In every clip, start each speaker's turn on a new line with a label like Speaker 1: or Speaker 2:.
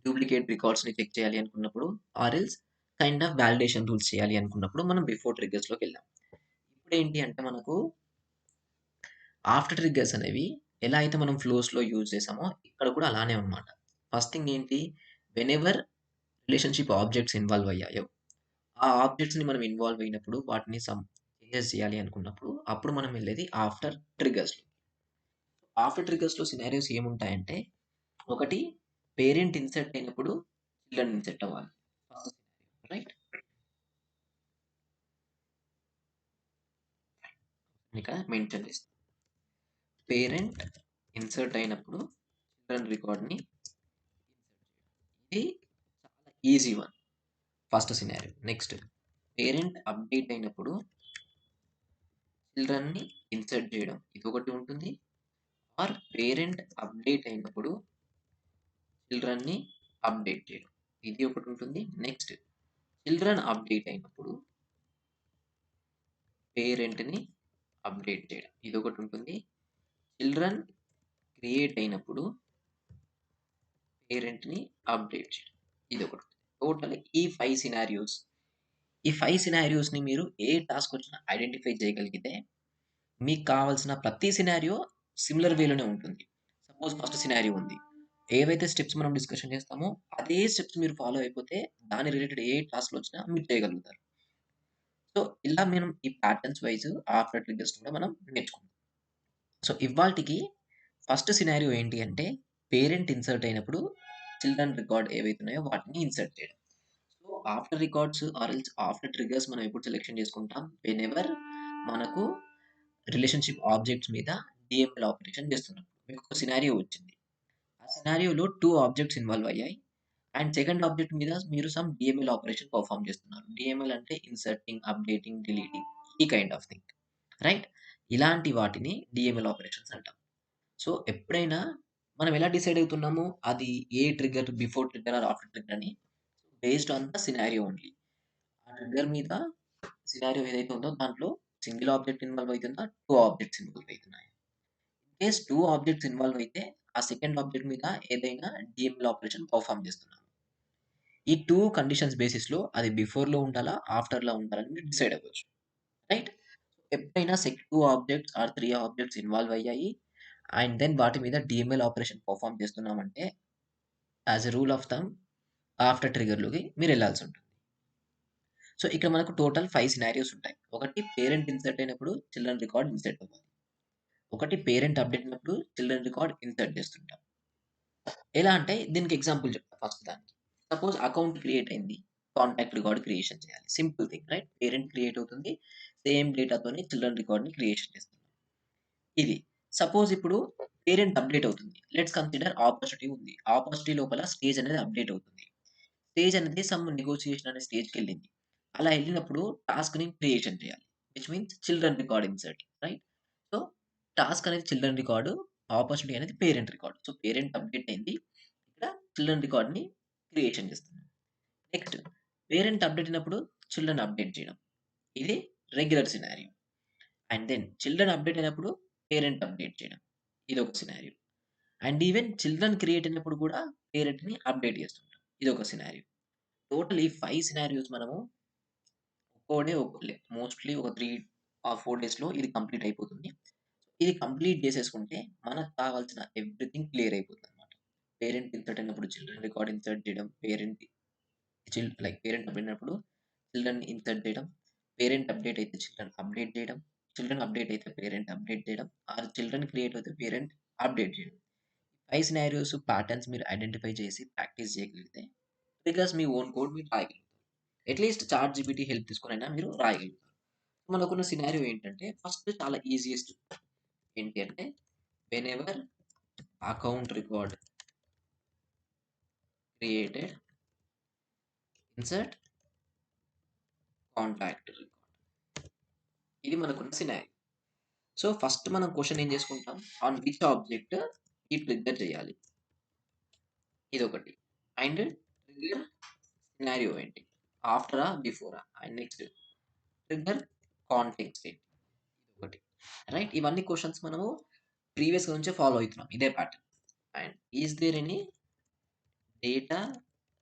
Speaker 1: Duplicate రికార్డ్స్‌ని check చేయాలి అనుకున్నప్పుడు, or else kind of validation rules చేయాలి అనుకున్నప్పుడు మనం బిఫోర్ ట్రిగ్గర్స్‌లోకెళ్ళాం. ఇప్పుడేంటి అంటే మనకు ఆఫ్టర్ ట్రిగ్గర్స్ అనేవి ఎలా అయితే మనం ఫ్లోస్‌లో యూజ్ చేసామో ఇక్కడ కూడా అలానే అనమాట. ఫస్ట్ థింగ్ ఏంటి? వెనెవర్ రిలేషన్‌షిప్ ఆబ్జెక్ట్స్ ఇన్వాల్వ్ అయ్యాయో, ఆ ఆబ్జెక్ట్స్‌ని మనం ఇన్వాల్వ్ అయినప్పుడు వాటిని చేంజెస్ చేయాలి అనుకున్నప్పుడు అప్పుడు మనం వెళ్ళేది ఆఫ్టర్ ట్రిగ్గర్స్‌లో. ఆఫ్టర్ ట్రిగ్గర్స్‌లో సినారియోస్ ఏముంటాయంటే, ఒకటి పేరెంట్ ఇన్సర్ట్ అయినప్పుడు చిల్డ్రన్ ఇన్సర్ట్ అవ్వాలి. First scenario right? ఇక్కడ మెన్షన్ చేస్తాం. పేరెంట్ ఇన్సర్ట్ అయినప్పుడు చిల్డ్రన్ రికార్డ్‌ని ఇది చాలా easy one. First scenario. Next parent update అయినప్పుడు చిల్డ్రన్‌ని ఇన్సర్ట్ చేయడం ఇదొకటి ఉంటుంది. ఆర్ పేరెంట్ అప్డేట్ అయినప్పుడు చిల్డ్రన్‌ని అప్డేట్ చేయడం ఇది ఒకటి ఉంటుంది. నెక్స్ట్ చిల్డ్రన్ అప్డేట్ అయినప్పుడు పేరెంట్‌ని అప్డేట్ చేయడం ఇదొకటి ఉంటుంది. చిల్డ్రన్ క్రియేట్ అయినప్పుడు పేరెంట్‌ని అప్డేట్ చేయడం ఇదొకటి. టోటల్ ఈ 5 సినారియోస్. ఈ 5 సినారియోస్‌ని మీరు ఏ టాస్క్ వచ్చినా ఐడెంటిఫై చేయగలిగితే మీకు కావాల్సిన ప్రతి సినారియో సిమిలర్ వేలోనే ఉంటుంది. సపోజ్ ఫస్ట్ సినారియో ఉంది. ఏవైతే స్టెప్స్ మనం డిస్కషన్ చేస్తామో అదే స్టెప్స్ మీరు ఫాలో అయిపోతే దాని రిలేటెడ్ ఏ టాస్క్‌లు వచ్చినా మీరు చేయగలుగుతారు. సో, ఇలా మనం ఈ ప్యాటర్న్స్ వైస్ ఆఫ్టర్ ట్రిగ్గర్స్ కూడా మనం నేర్చుకుందాం. సో, ఇవాల్టికి ఫస్ట్ సినారియో ఏంటి అంటే పేరెంట్ ఇన్సర్ట్ అయినప్పుడు చిల్డ్రన్ రికార్డ్ ఏవైతే ఉన్నాయో వాటిని ఇన్సర్ట్ చేయడం. So, after records or else after triggers మనం ఎప్పుడు సెలెక్షన్ చేసుకుంటాం? వెనెవర్ మనకు రిలేషన్‌షిప్ ఆబ్జెక్ట్స్ మీద డీఎంఎల్ ఆపరేషన్ చేస్తున్నప్పుడు. మీకొక సినారియో వచ్చింది. ఆ సినారియోలో 2 ఆబ్జెక్ట్స్ ఇన్వాల్వ్ అయ్యాయి. అండ్ సెకండ్ ఆబ్జెక్ట్ మీద మీరు సమ్ డీఎంఎల్ ఆపరేషన్ పెర్ఫార్మ్ చేస్తున్నారు. డీఎంఎల్ అంటే ఇన్సర్టింగ్, అప్డేటింగ్, డిలీటింగ్ ఈ కైండ్ ఆఫ్ థింగ్. రైట్? ఇలాంటి వాటిని డీఎంఎల్ ఆపరేషన్స్ అంటాం. సో, ఎప్పుడైనా మనం ఎలా డిసైడ్ అవుతున్నాము? అది ఏ trigger before trigger or after trigger అని based on the scenario only. ఆ ట్రిగ్గర్ మీద సినారియో ఏదైతే ఉందో దాంట్లో సింగిల్ ఆబ్జెక్ట్ ఇన్వాల్వ్ అయితుందా? 2 ఆబ్జెక్ట్స్ ఇన్వాల్వ్ అయితున్నాయా? ఇన్‌కేస్ 2 ఆబ్జెక్ట్స్ ఇన్వాల్వ్ అయితే ఆ సెకండ్ ఆబ్జెక్ట్ మీద ఏదైనా డీఎంఎల్ ఆపరేషన్ పెర్ఫార్మ్ చేస్తున్నాము. ఈ 2 కండిషన్స్ బేసిస్‌లో అది బిఫోర్‌లో ఉండాలా? ఆఫ్టర్‌లో ఉండాలని మీరు డిసైడ్ అవ్వచ్చు. రైట్? ఎప్పుడైనా 2 ఆబ్జెక్ట్స్ ఆర్ 3 ఆబ్జెక్ట్స్ ఇన్వాల్వ్ అయ్యాయి. అండ్ దెన్ వాటి మీద డీఎంఎల్ ఆపరేషన్ పెర్ఫార్మ్ చేస్తున్నామంటే as a rule of thumb after ట్రిగ్గర్‌లోకి మీరెళ్ళాల్సుంటుంది. సో, ఇక్కడ మనకు టోటల్ 5 సినారియోస్ ఉంటాయి. ఒకటి పేరెంట్ ఇన్సర్ట్ అయినప్పుడు చిల్డ్రన్ రికార్డ్ ఇన్సర్ట్ అవ్వాలి. ఒకటి పేరెంట్ అప్డేట్ అయినప్పుడు చిల్డ్రన్ రికార్డ్ ఇన్సర్ట్ చేస్తుంటాం. ఎలా అంటే దీనికి ఎగ్జాంపుల్ చెప్తా ఫస్ట్ దానికి. సపోజ్ అకౌంట్ క్రియేట్ అయింది. కాంటాక్ట్ రికార్డ్ క్రియేషన్ చేయాలి. Simple thing right? Parent create అవుతుంది. సేమ్ డేటాతోని చిల్డ్రన్ రికార్డ్‌ని క్రియేషన్ చేస్తున్నాం. ఇది. సపోజ్ ఇప్పుడు పేరెంట్ అప్డేట్ అవుతుంది. లెట్స్ కన్సిడర్ ఆపర్చునిటీ ఉంది. ఆపర్చునిటీ లోపల స్టేజ్ అనేది అప్డేట్ అవుతుంది. స్టేజ్ అనేది సమ్ నెగోషియేషన్ అనే స్టేజ్‌కెళ్ళింది. అలా ఎళ్ళినప్పుడు టాస్క్‌ని క్రియేషన్ చేయాలి. Which means children record insert right? So, task అనేది చిల్డ్రన్ రికార్డ్, ఆపర్చునిటీ అనేది parent record. So, parent update అయింది. ఇక్కడ చిల్డ్రన్ రికార్డ్‌ని క్రియేషన్ చేస్తున్నాం. నెక్స్ట్ పేరెంట్ అప్డేట్ అయినప్పుడు చిల్డ్రన్ అప్డేట్ చేయడం. ఇది regular scenario. And then children update అయినప్పుడు పేరెంట్ అప్డేట్ చేయడం. ఇదొక scenario. And even children create అయినప్పుడు కూడా పేరెంట్‌ని అప్డేట్ చేస్తుంటాం. ఇదొక సినారియో. టోటల్ ఈ 5 సినారియోస్ మనము ఒక్కో డే మోస్ట్‌లీ ఒక 3 ఆర్ 4 డేస్‌లో ఇది కంప్లీట్ అయిపోతుంది. ఇది కంప్లీట్ చేసేసుకుంటే మనకు కావాల్సిన ఎవ్రీథింగ్ క్లియర్ అయిపోతుందన్నమాట. పేరెంట్ ఇన్సర్ట్ అయినప్పుడు చిల్డ్రన్ రికార్డ్ ఇన్సర్ట్ చేయడం, పేరెంట్ అప్డేట్ అయినప్పుడు చిల్డ్రన్ ఇన్సర్ట్ చేయడం, పేరెంట్ అప్డేట్ అయితే చిల్డ్రన్ అప్డేట్ చేయడం, చిల్డ్రన్ అప్డేట్ అయితే పేరెంట్ అప్డేట్ చేయడం, ఆర్ చిల్డ్రన్ క్రియేట్ అయితే పేరెంట్ అప్డేట్ చేయడం. 5 సినారియోస్ ప్యాటర్న్స్ మీరు ఐడెంటిఫై చేసి ప్రాక్టీస్ చేయగలిగితే ట్రిగ్గర్స్ మీ ఓన్ కోడ్ మీరు రాయగలుగుతారు. అట్‌లీస్ట్ చాట్ జీపీటీ హెల్ప్ తీసుకొనైనా మీరు రాయగలుగుతారు. మనకున్న సినారియో ఏంటంటే ఫస్ట్ చాలా ఈజియెస్ట్ ఏంటి అంటే whenever account record created insert contact record. ఇది మనకున్న సినారియో. సో, ఫస్ట్ మనం క్వెషన్ ఏం చేసుకుంటాం? ఆన్ విచ్ ఆబ్జెక్ట్ ఈ ట్రిగ్గర్ చేయాలి? ఇదొకటి. అండ్ ట్రిగ్గర్ సినారియో ఏంటి? ఆఫ్టరా? బిఫోరా? అండ్ నెక్స్ట్ ట్రిగ్గర్ కాంటెక్స్ట్ ఏంటి? ఇదొకటి. రైట్? ఇవన్నీ క్వెషన్స్ మనము ప్రీవియస్‌గా నుంచే ఫాలో అయితున్నాం. ఇదే pattern. And is there any data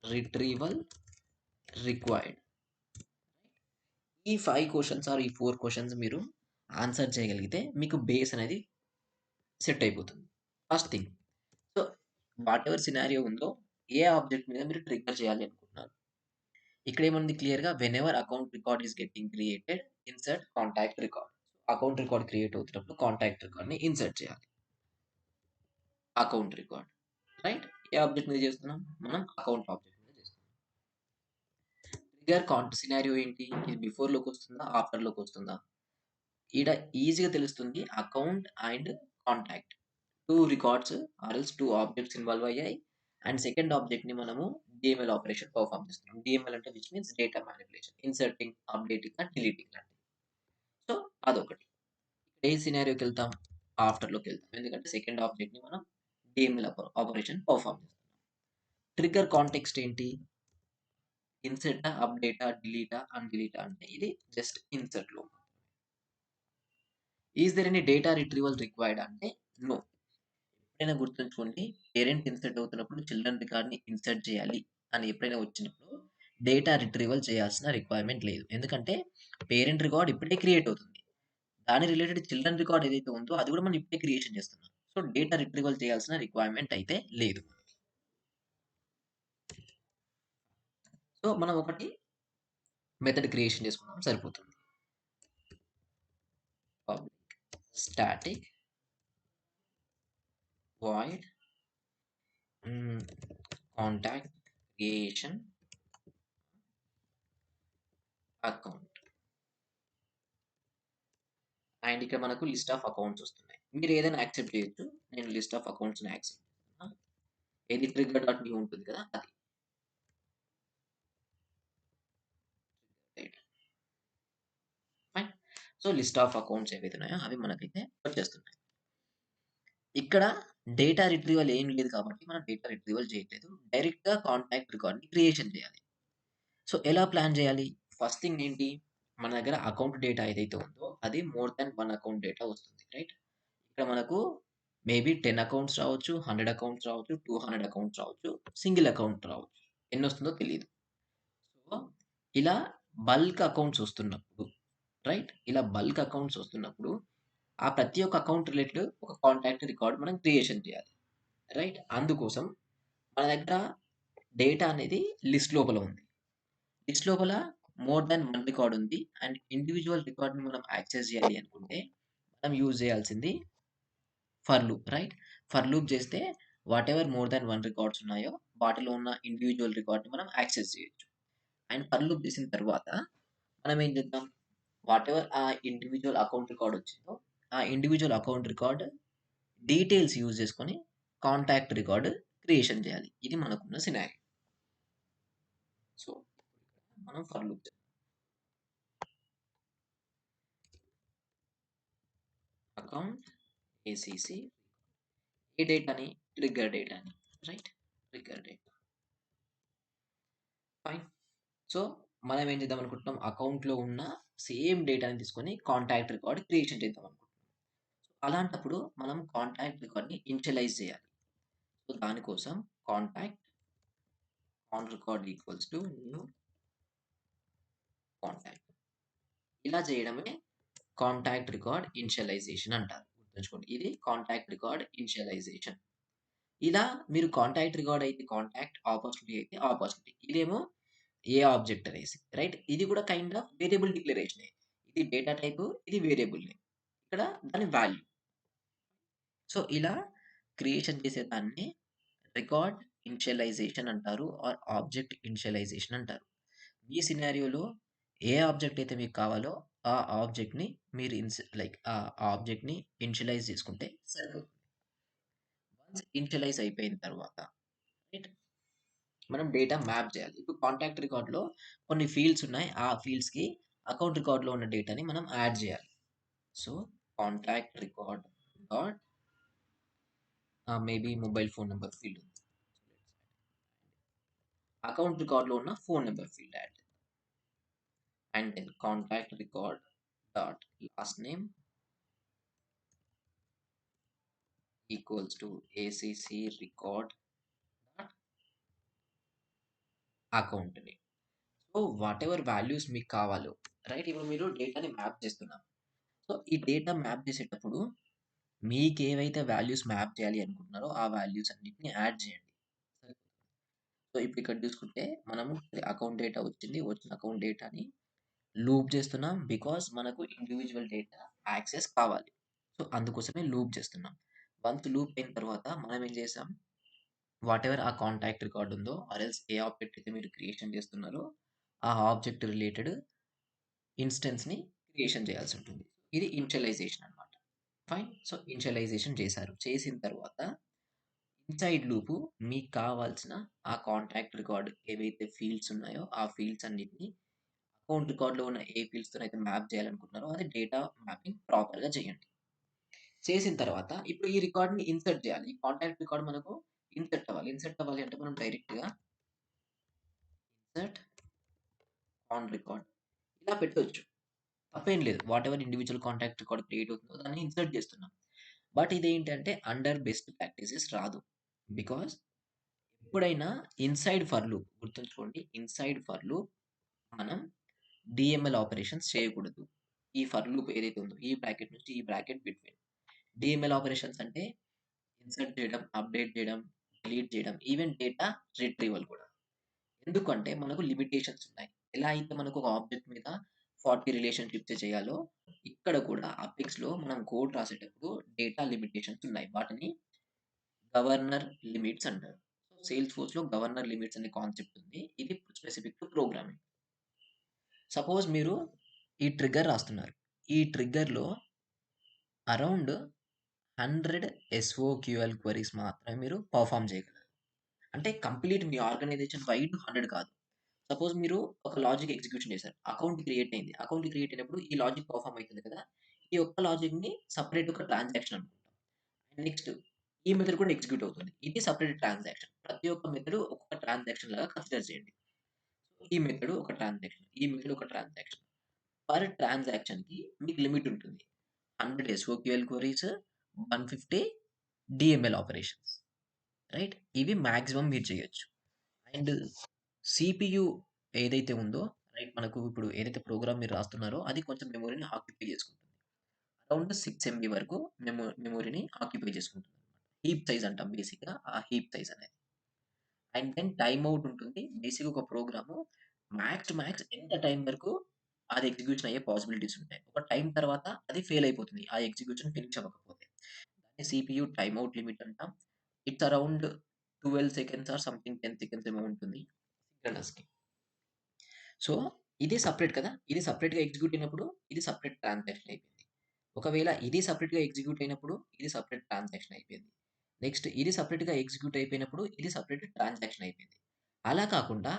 Speaker 1: retrieval required. ఈ 5 క్వెషన్స్ ఆర్ ఈ 4 క్వెషన్స్ మీరు ఆన్సర్ చేయగలిగితే మీకు బేస్ అనేది సెట్ అయిపోతుంది. First thing. So, whatever scenario ఉందో ఏ ఆబ్జెక్ట్ మీద మీరు ట్రిగ్గర్ చేయాలి అనుకుంటున్నారు. ఇక్కడేముంది క్లియర్‌గా whenever account record is getting created insert contact record. Account record create అవుతున్నప్పుడు కాంటాక్ట్ రికార్డ్‌ని ఇన్సర్ట్ చేయాలి. Account record. రైట్? ఏ ఆబ్జెక్ట్ మీద చేస్తున్నాం? మనం అకౌంట్ ఆబ్జెక్ట్ మీద చేస్తున్నాం. ట్రిగ్గర్ సినారియో ఏంటి? ఇది బిఫోర్‌లోకి వస్తుందా? ఆఫ్టర్‌లోకి వస్తుందా? ఈడ ఈజీగా తెలుస్తుంది. Account and contact 2 records or else 2 objects involve అయ్యాయి. అండ్ సెకండ్ ఆబ్జెక్ట్ ని మనము డిఎంఎల్ ఆపరేషన్ పర్ఫార్మ్ చేస్తున్నాం. డిఎంఎల్ అంటే which means data manipulation, inserting, updating and deleting లాంటివి. సో అదొకటి. ఏ సినారియోకి వెళ్తాం? ఆఫ్టర్లోకి వెళ్తాం. ఎందుకంటే సెకండ్ ఆబ్జెక్ట్ ని మనం డిఎంఎల్ ఆపరేషన్ పర్ఫార్మ్ చేస్తున్నాం. ట్రిగ్గర్ కాంటెక్స్ట్ ఏంటి? ఇన్సర్ట్, అప్డేటా, డిలీటా, అన్‌డిలీటా అంటే ఇది జస్ట్ ఇన్సర్ట్ లో. Is there any data retrieval required అంటే నో. ఎప్పుడైనా గుర్తుంచుకోండి, పేరెంట్ ఇన్సర్ట్ అవుతున్నప్పుడు చిల్డ్రన్ రికార్డ్‌ని ఇన్సర్ట్ చేయాలి అని ఎప్పుడైనా వచ్చినప్పుడు డేటా రిట్రీవల్ చేయాల్సిన రిక్వైర్మెంట్ లేదు. ఎందుకంటే పేరెంట్ రికార్డ్ ఇప్పుడే క్రియేట్ అవుతుంది. దాని రిలేటెడ్ చిల్డ్రన్ రికార్డ్ ఏదైతే ఉందో అది కూడా మనం ఇప్పుడే క్రియేషన్ చేస్తున్నాం. సో డేటా రిట్రీవల్ చేయాల్సిన రిక్వైర్మెంట్ అయితే లేదు. సో మనం ఒకటి మెథడ్ క్రియేషన్ చేసుకున్నాం సరిపోతుంది. Public static void contact creation account. And ఇక్కడ మనకు లిస్ట్ ఆఫ్ అకౌంట్స్ వస్తున్నాయి. మీరు ఏదైనా యాక్సెప్ట్ చేయొచ్చు. నేను లిస్ట్ ఆఫ్ అకౌంట్స్‌ని యాక్సెప్ట్ చేస్తున్నా. ఏది ట్రిగ్గర్ డాట్ న్యూ ఉంటుంది కదా అది. Right. Fine. So list of accounts ఏవైతే ఉన్నాయో అవి మనకైతే వచ్చేస్తున్నాయి. ఇక్కడ డేటా రిట్రీవల్ ఏం లేదు కాబట్టి మనం డేటా రిట్రీవల్ చేయట్లేదు. డైరెక్ట్‌గా కాంటాక్ట్ రికార్డ్‌ని క్రియేషన్ చేయాలి. సో ఎలా ప్లాన్ చేయాలి? ఫస్ట్ థింగ్ ఏంటి? మన దగ్గర అకౌంట్ డేటా ఏదైతే ఉందో అది మోర్ థాన్ 1 అకౌంట్ డేటా వస్తుంది. రైట్? ఇక్కడ మనకు మేబీ 10 అకౌంట్స్ రావచ్చు, 100 అకౌంట్స్ రావచ్చు, 200 అకౌంట్స్ రావచ్చు, సింగిల్ అకౌంట్ రావచ్చు. ఎన్నొస్తుందో తెలీదు. సో, ఇలా బల్క్ అకౌంట్స్ వస్తున్నప్పుడు, రైట్? ఇలా బల్క్ అకౌంట్స్ వస్తున్నప్పుడు, ఆ ప్రతి ఒక్క అకౌంట్ రిలేటెడ్ ఒక కాంటాక్ట్ రికార్డ్ మనం క్రియేషన్ చేయాలి. రైట్? అందుకోసం మన దగ్గర డేటా అనేది లిస్ట్ లోపల ఉంది. లిస్ట్ లోపల మోర్ థాన్ 1 రికార్డ్ ఉంది. అండ్ ఇండివిడ్యువల్ రికార్డ్‌ని మనం యాక్సెస్ చేయాలి అనుకుంటే, మనం యూజ్ చేయాల్సింది for loop. Right? For loop చేస్తే వాటెవర్ మోర్ థాన్ 1 రికార్డ్స్ ఉన్నాయో వాటిలో ఉన్న ఇండివిడ్యువల్ రికార్డ్‌ని మనం యాక్సెస్ చేయొచ్చు. అండ్ ఫర్ లూప్ చేసిన తర్వాత మనం ఏం చేద్దాం? వాటెవర్ ఆ ఇండివిడ్యువల్ అకౌంట్ రికార్డ్ వచ్చిందో, ఆ individual account record details use చేసుకొని కాంటాక్ట్ రికార్డ్ క్రియేషన్ చేయాలి. ఇది మనకున్న సినారియో. సో, మనం ఫర్ లూప్ అకౌంట్ ఏసీసీ ఏ డేటాని? ట్రిగ్గర్ డేటాని. Right? Trigger data. Fine. So, మనం ఏం చేద్దాం అనుకుంటున్నాం? అకౌంట్‌లో ఉన్న సేమ్ డేటాని తీసుకొని కాంటాక్ట్ రికార్డ్ క్రియేషన్ చేద్దాం అనుకుంటున్నాం. అలాంటప్పుడు మనం కాంటాక్ట్ రికార్డ్‌ని ఇనిషియలైజ్ చేయాలి. సో, దానికోసం contact on record equals to new contact. ఇలా చేయడమే కాంటాక్ట్ రికార్డ్ ఇనిషియలైజేషన్ అంటారు. గుర్తుంచుకోండి. ఇది కాంటాక్ట్ రికార్డ్ ఇనిషియలైజేషన్. ఇలా మీరు కాంటాక్ట్ రికార్డ్ అయితే కాంటాక్ట్, ఆపర్చునిటీ అయితే ఆపర్చునిటీ. ఇదేమో ఏ ఆబ్జెక్ట్ అనేసి. రైట్? ఇది కూడా కైండ్ ఆఫ్ వేరియబుల్ డిక్లరేషనే. ఇది డేటా టైపు, ఇది వేరియబుల్ నేమ్. ఇక్కడ దాని వాల్యూ. సో, ఇలా క్రియేషన్ చేసే దాన్ని రికార్డ్ ఇనిషియలైజేషన్ అంటారు. ఆర్ ఆబ్జెక్ట్ ఇనిషియలైజేషన్ అంటారు. ఈ సినారియోలో ఏ ఆబ్జెక్ట్ అయితే మీకు కావాలో ఆ ఆబ్జెక్ట్‌ని మీరు ఆ ఆబ్జెక్ట్‌ని ఇనిషియలైజ్ చేసుకుంటే సరిపోతుంది. వన్స్ ఇనిషియలైజ్ అయిపోయిన తర్వాత రైట్? మనం డేటా మ్యాప్ చేయాలి. ఇప్పుడు కాంటాక్ట్ రికార్డ్‌లో కొన్ని ఫీల్డ్స్ ఉన్నాయి. ఆ ఫీల్డ్స్‌కి అకౌంట్ రికార్డ్‌లో ఉన్న డేటాని మనం యాడ్ చేయాలి. So, contact record dot maybe mobile phone number field ఉంది. అకౌంట్ రికార్డ్‌లో ఉన్న ఫోన్ నంబర్ ఫీల్డ్ యాడ్ చేద్దాం. And then contact record dot last name equals to ACC record dot అకౌంట్‌ని. సో, వాటెవర్ వాల్యూస్ మీకు కావాలో రైట్? ఇప్పుడు మీరు డేటాని మ్యాప్ చేస్తున్నారు. సో, ఈ డేటా మ్యాప్ చేసేటప్పుడు మీకేవైతే వాల్యూస్ మ్యాప్ చేయాలి అనుకుంటున్నారో, ఆ వాల్యూస్ అన్నిటిని యాడ్ చేయండి. సో, ఇప్పుడు ఇక్కడ చూసుకుంటే మనము అకౌంట్ డేటా వచ్చింది. వచ్చిన అకౌంట్ డేటాని లూప్ చేస్తున్నాం. బికాజ్ మనకు ఇండివిడ్యువల్ డేటా యాక్సెస్ కావాలి. సో, అందుకోసమే లూప్ చేస్తున్నాం. వన్స్ లూప్ అయిన తర్వాత మనం ఏం చేసాం, వాటెవర్ ఆ కాంటాక్ట్ రికార్డ్ ఉందో ఆర్ ఎల్స్ ఏ ఆబ్జెక్ట్ అయితే మీరు క్రియేషన్ చేస్తున్నారో, ఆ ఆబ్జెక్ట్ రిలేటెడ్ ఇన్స్టెన్స్‌ని క్రియేషన్ చేయాల్సి ఉంటుంది. ఇది ఇనిషియలైజేషన్ అన్నమాట. ఫైన్. సో, ఇనిషియలైజేషన్ చేశారు. చేసిన తర్వాత ఇన్‌సైడ్ లూపు మీకు కావాల్సిన ఆ కాంటాక్ట్ రికార్డ్ ఏవైతే ఫీల్డ్స్ ఉన్నాయో, ఆ ఫీల్డ్స్ అన్నిటిని అకౌంట్ రికార్డ్‌లో ఉన్న ఏ ఫీల్డ్స్‌తోనైతే మ్యాప్ చేయాలనుకుంటున్నారో అది డేటా మ్యాపింగ్ ప్రాపర్‌గా చేయండి. చేసిన తర్వాత ఇప్పుడు ఈ రికార్డ్‌ని ఇన్సర్ట్ చేయాలి. ఈ కాంటాక్ట్ రికార్డ్ మనకు ఇన్సర్ట్ అవ్వాలి. ఇన్సర్ట్ అవ్వాలి అంటే మనం డైరెక్ట్‌గా ఇన్సర్ట్ ఆన్ రికార్డ్ ఇలా పెట్టొచ్చు. తప్పేం లేదు. Whatever individual contact record create అవుతుందో దాన్ని ఇన్సర్ట్ చేస్తున్నాం. బట్ ఇదేంటంటే అండర్ బెస్ట్ ప్రాక్టీసెస్ రాదు. బికాజ్ ఎప్పుడైనా ఇన్‌సైడ్ ఫర్ లూప్ గుర్తుంచుకోండి. ఇన్‌సైడ్ ఫర్ లూప్ మనం డీఎంఎల్ ఆపరేషన్స్ చేయకూడదు. ఈ ఫర్ లూప్ ఏదైతే ఉందో ఈ బ్రాకెట్ నుంచి ఈ బ్రాకెట్ బిట్వీన్. డీఎంఎల్ ఆపరేషన్స్ అంటే ఇన్సర్ట్ చేయడం, అప్‌డేట్ చేయడం, డిలీట్ చేయడం, ఈవెన్ డేటా రిట్రీవల్ కూడా. ఎందుకంటే మనకు లిమిటేషన్స్ ఉన్నాయి. ఎలా అయితే మనకు ఒక ఆబ్జెక్ట్ మీద 40 రిలేషన్‌షిప్స్ చేయాలో, ఇక్కడ కూడా అపెక్స్‌లో మనం కోడ్ రాసేటప్పుడు డేటా లిమిటేషన్స్ ఉన్నాయి. వాటిని గవర్నర్ లిమిట్స్ అంటారు. సో, సేల్స్‌ఫోర్స్‌లో గవర్నర్ లిమిట్స్ అనే కాన్సెప్ట్ ఉంది. ఇది స్పెసిఫిక్ టు ప్రోగ్రామింగ్. సపోజ్ మీరు ఈ ట్రిగ్గర్ రాస్తున్నారు. ఈ ట్రిగ్గర్‌లో అరౌండ్ 100 ఎస్ఓక్యూఎల్ క్వెరీస్ మాత్రమే మీరు పెర్ఫార్మ్ చేయగలరు. అంటే కంప్లీట్ మీ ఆర్గనైజేషన్ వైడ్ 100 కాదు. సపోజ్ మీరు ఒక లాజిక్ ఎగ్జిక్యూషన్ చేశారు. అకౌంట్ క్రియేట్ అయింది. అకౌంట్ క్రియేట్ అయినప్పుడు ఈ లాజిక్ పెర్ఫార్మ్ అయితుంది కదా! ఈ ఒక్క లాజిక్‌ని సెపరేట్ ఒక ట్రాన్సాక్షన్ అనుకుంటాం. నెక్స్ట్ ఈ మెథడ్ కూడా ఎగ్జిక్యూట్ అవుతుంది. ఇది సెపరేట్ ట్రాన్సాక్షన్. ప్రతి ఒక్క మెథడ్ ఒక్కొక్క ట్రాన్సాక్షన్ లాగా కన్సిడర్ చేయండి. ఈ మెథడ్ ఒక ట్రాన్సాక్షన్. ఈ మెథడ్ ఒక ట్రాన్సాక్షన్. పర్ ట్రాన్సాక్షన్‌కి మీకు లిమిట్ ఉంటుంది. 100 ఎస్ఓక్యూఎల్ క్వెరీస్, 150 డీఎంఎల్ ఆపరేషన్స్. రైట్? ఇవి మాక్సిమం మీరు చేయొచ్చు. అండ్ సీపీయూ ఏదైతే ఉందో రైట్ మనకు ఇప్పుడు ఏదైతే ప్రోగ్రామ్ మీరు రాస్తున్నారో అది కొంచెం మెమరీని ఆక్యుపై చేసుకుంటుంది. అరౌండ్ 6 ఎంబీ వరకు మెమరీని ఆక్యుపై చేసుకుంటుంది. హీప్ సైజ్ అంటాం బేసిక్‌గా ఆ హీప్ సైజ్ అనేది. అండ్ దెన్ టైమ్ ఔట్ ఉంటుంది. బేసిక్‌గా ఒక ప్రోగ్రాము మాక్స్ టు మాక్స్ ఎంత టైమ్ వరకు అది ఎగ్జిక్యూషన్ అయ్యే పాసిబిలిటీస్ ఉంటాయి. ఒక టైమ్ తర్వాత అది ఫెయిల్ అయిపోతుంది. ఆ ఎగ్జిక్యూషన్ ఫినిష్ అవ్వకపోతే. దాన్ని సీపీయూ టైమ్ ఔట్ లిమిట్ అంటాం. It's around 12 seconds or something 10 seconds ఏమో ఉంటుంది సింక్రోనస్‌కి. సో, ఇది సెపరేట్ కదా! ఇది సెపరేట్‌గా ఎగ్జిక్యూట్ అయినప్పుడు ఇది సెపరేట్ ట్రాన్సాక్షన్ అయిపోయింది. ఒకవేళ ఇది సెపరేట్‌గా ఎగ్జిక్యూట్ అయినప్పుడు ఇది సెపరేట్ ట్రాన్సాక్షన్ అయిపోయింది. నెక్స్ట్ ఇది సెపరేట్‌గా ఎగ్జిక్యూట్ అయిపోయినప్పుడు ఇది సెపరేట్ ట్రాన్సాక్షన్ అయిపోయింది. అలా కాకుండా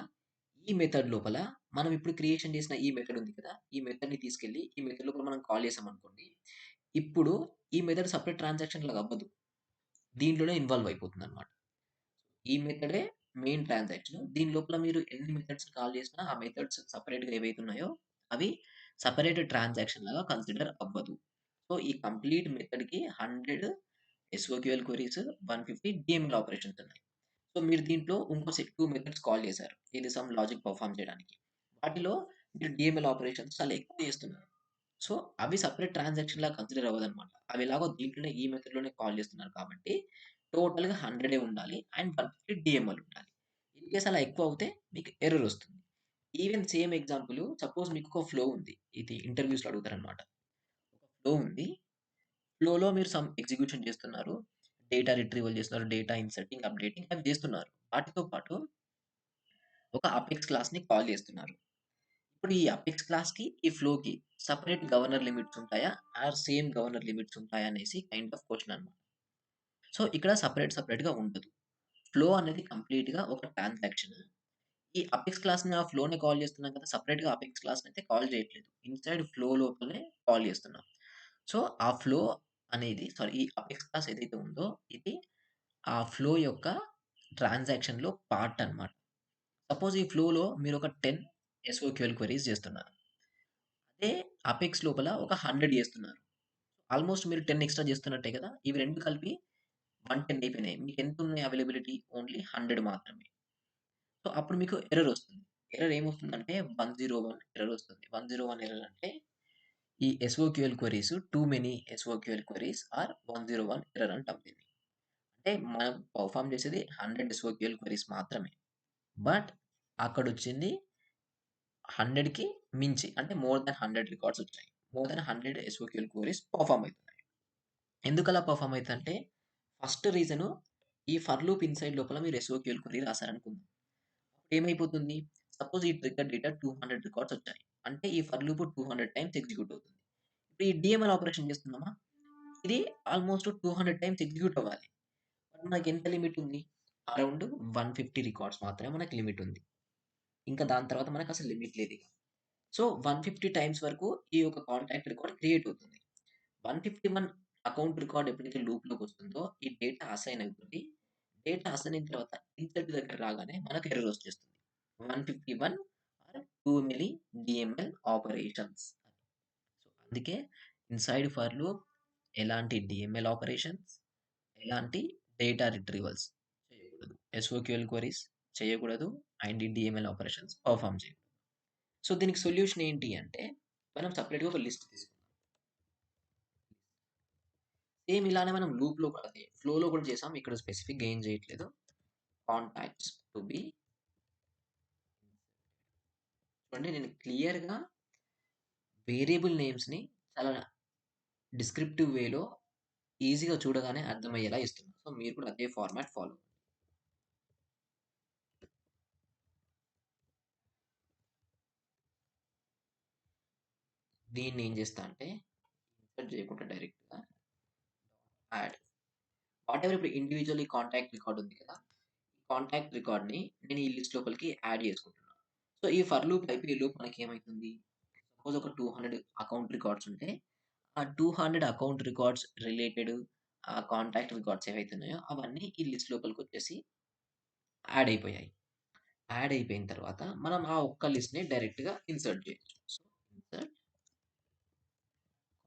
Speaker 1: ఈ మెథడ్ లోపల మనం ఇప్పుడు క్రియేషన్ చేసిన ఈ మెథడ్ ఉంది కదా! ఈ మెథడ్‌ని తీసుకెళ్ళి ఈ మెథడ్ లోపల మనం కాల్ చేసామనుకోండి. ఇప్పుడు ఈ మెథడ్ సెపరేట్ ట్రాన్సాక్షన్ లాగా అవ్వదు. దీంట్లోనే ఇన్వాల్వ్ అయిపోతుందన్నమాట. ఈ మెథడే మెయిన్ ట్రాన్సాక్షన్. దీని లోపల మీరు ఎన్ని మెథడ్స్ కాల్ చేసినా ఆ మెథడ్స్ సెపరేట్‌గా ఏవైతే ఉన్నాయో అవి సెపరేట్ ట్రాన్సాక్షన్ లాగా కన్సిడర్ అవ్వదు. సో, ఈ కంప్లీట్ మెథడ్‌కి 100 ఎస్ఓక్యూఎల్ క్వెరీస్, 150 డీఎంఎల్ ఆపరేషన్స్ ఉన్నాయి. సో, మీరు దీంట్లో ఇంకో 2 మెథడ్స్ కాల్ చేశారు. ఇది సమ్ లాజిక్ పెర్ఫార్మ్ చేయడానికి. వాటిలో మీరు డీఎంఎల్ ఆపరేషన్స్ చాలా ఎక్కువ చేస్తున్నారు. సో, అవి సెపరేట్ ట్రాన్సాక్షన్ లాగా కన్సిడర్ అవ్వదన్నమాట. అవి ఎలాగో దీంట్లోనే ఈ మెథడ్‌లోనే కాల్ చేస్తున్నారు కాబట్టి టోటల్‌గా 100 ఉండాలి. అండ్ 150 డీఎంఎల్ ఉండాలి. ఇన్ కేస్ అలా ఎక్కువ అవుతే మీకు ఎర్రర్ వస్తుంది. ఈవెన్ సేమ్ ఎగ్జాంపుల్ సపోజ్ మీకు ఒక ఫ్లో ఉంది. ఇది ఇంటర్వ్యూస్‌లో అడుగుతారన్నమాట. ఒక ఫ్లో ఉంది. ఫ్లోలో మీరు సమ్ ఎగ్జిక్యూషన్ చేస్తున్నారు. డేటా రిట్రీవల్ చేస్తున్నారు. డేటా ఇన్సర్టింగ్, అప్డేటింగ్ అవి చేస్తున్నారు. వాటితో పాటు ఒక అపెక్స్ క్లాస్‌ని కాల్ చేస్తున్నారు. ఇప్పుడు ఈ అపెక్స్ క్లాస్‌కి, ఈ ఫ్లోకి సెపరేట్ గవర్నర్ లిమిట్స్ ఉంటాయా? ఆర్ సేమ్ గవర్నర్ లిమిట్స్ ఉంటాయా? అనేసి కైండ్ ఆఫ్ క్వెషన్ అన్నమాట. సో, ఇక్కడ సెపరేట్‌గా ఉండదు. ఫ్లో అనేది కంప్లీట్‌గా ఒక ట్రాన్సాక్షన్. ఈ అపెక్స్ క్లాస్‌ని ఆ ఫ్లో‌ని కాల్ చేస్తున్నాం కదా! సెపరేట్‌గా అపెక్స్ క్లాస్‌నయితే కాల్ చేయట్లేదు. ఇన్‌సైడ్ ఫ్లో లోపలనే కాల్ చేస్తున్నాం. సో, ఆ ఫ్లో అనేది సారీ ఈ అపెక్స్ క్లాస్ ఏదైతే ఉందో ఇది ఆ ఫ్లో యొక్క ట్రాన్సాక్షన్‌లో పార్ట్ అన్నమాట. సపోజ్ ఈ ఫ్లోలో మీరొక 10 ఎస్ఓక్యూఎల్ క్వెరీస్ చేస్తున్నారు. అదే అపెక్స్ లోపల ఒక 100 చేస్తున్నారు. ఆల్‌మోస్ట్ మీరు 10 ఎక్స్‌ట్రా చేస్తున్నట్టే కదా! ఇవి 2 కలిపి 110 అయిపోయినాయి. మీకెంతున్నయి అవైలబిలిటీ? ఓన్లీ 100 మాత్రమే. సో, అప్పుడు మీకు ఎర్రర్ వస్తుంది. ఎర్రర్ ఏమొస్తుందంటే 101 ఎర్రర్ వస్తుంది. 101 ఎర్రర్ అంటే ఈ SOQL queries too many SOQL queries or 101 error అంటాం దీన్ని. అంటే మనం పెర్ఫార్మ్ చేసేది 100 ఎస్ఓక్యూఎల్ క్వెరీస్ మాత్రమే. బట్ అక్కడొచ్చింది 100కి మించి అంటే మోర్ థాన్ 100 రికార్డ్స్ వచ్చాయి. More than 100 SOQL queries perform అయితున్నాయి. ఎందుకలా పెర్ఫార్మ్ అయితదంటే ఫస్ట్ రీజను ఈ ఫర్ లూప్ ఇన్‌సైడ్ లోపల మీరు ఎస్ఓక్యూఎల్ క్వెరీ రాసారనుకుందాం. ఏమైపోతుంది? సపోజ్ ఈ ట్రిగ్గర్ డేటా 200 రికార్డ్స్ వచ్చాయి. అంటే ఈ ఫర్ లూప్ 200 టైమ్స్ ఎగ్జిక్యూట్ అవుతుంది. ఇప్పుడు ఈ డీఎంఎల్ ఆపరేషన్ చేస్తున్నామా? ఇది ఆల్‌మోస్ట్ 200 టైమ్స్ ఎగ్జిక్యూట్ అవ్వాలి. బట్ మనకెంత లిమిట్ ఉంది? అరౌండ్ 150 రికార్డ్స్ మాత్రమే మనకు లిమిట్ ఉంది. ఇంకా దాని తర్వాత మనకసలు లిమిట్ లేదిక. సో, 150 టైమ్స్ వరకు ఈ యొక్క కాంటాక్ట్ రికార్డ్ క్రియేట్ అవుతుంది. 151 అకౌంట్ రికార్డ్ ఎప్పుడైతే లూప్‌లోకొస్తుందో ఈ డేటా అసైన్ అవుతుంది. డేటా అసైన్ అయిన తర్వాత ఇన్సర్ట్ దగ్గర రాగానే మనకు ఎర్రర్ వచ్చేస్తుంది. 151 or too many DML operations. So, అందుకే ఇన్‌సైడ్ ఫర్ లూప్ ఎలాంటి డీఎంఎల్ ఆపరేషన్స్, ఎలాంటి డేటా రిట్రీవల్స్ చేయకూడదు. ఎస్ఓక్యూఎల్ క్వెరీస్ చేయకూడదు. అండ్ ఈ డీఎంఎల్ ఆపరేషన్స్ పెర్ఫార్మ్ చేయకూడదు. సో, దీనికి సొల్యూషన్ ఏంటి అంటే మనం సెపరేట్‌గా ఒక లిస్ట్ తీసుకుందాం. సేమ్ ఇలానే మనం లూప్‌లో అదే ఫ్లోలో కూడా చేసాం. ఇక్కడ స్పెసిఫిక్‌గా ఏం చేయట్లేదు. కాంటాక్ట్స్ టు బి చూడండి నేను క్లియర్‌గా వేరియబుల్ నేమ్స్‌ని చాలా డిస్క్రిప్టివ్ వేలో ఈజీగా చూడగానే అర్థమయ్యేలా ఇస్తున్నాను. సో, మీరు కూడా అదే ఫార్మాట్ ఫాలో దీన్ని ఏం చేస్తా అంటే ఇన్సర్ట్ చేయకుండా డైరెక్ట్‌గా యాడ్ వాటెవర్ ఇప్పుడు ఇండివిడ్యువల్లీ కాంటాక్ట్ రికార్డ్ ఉంది కదా! కాంటాక్ట్ రికార్డ్‌ని నేను ఈ లిస్ట్ లోపలికి యాడ్ చేసుకుంటున్నాను. సో, ఈ ఫర్ లూప్ అయిపోయే లోపు మనకేమైతుంది? సపోజ్ ఒక 200 అకౌంట్ రికార్డ్స్ ఉంటే, ఆ 200 account records related contact records ఏవైతే ఉన్నాయో అవన్నీ ఈ లిస్ట్ లోపలికొచ్చేసి యాడ్ అయిపోయాయి. యాడ్ అయిపోయిన తర్వాత మనం ఆ ఒక్క లిస్ట్‌ని డైరెక్ట్‌గా ఇన్సర్ట్ చేయొచ్చు. So, insert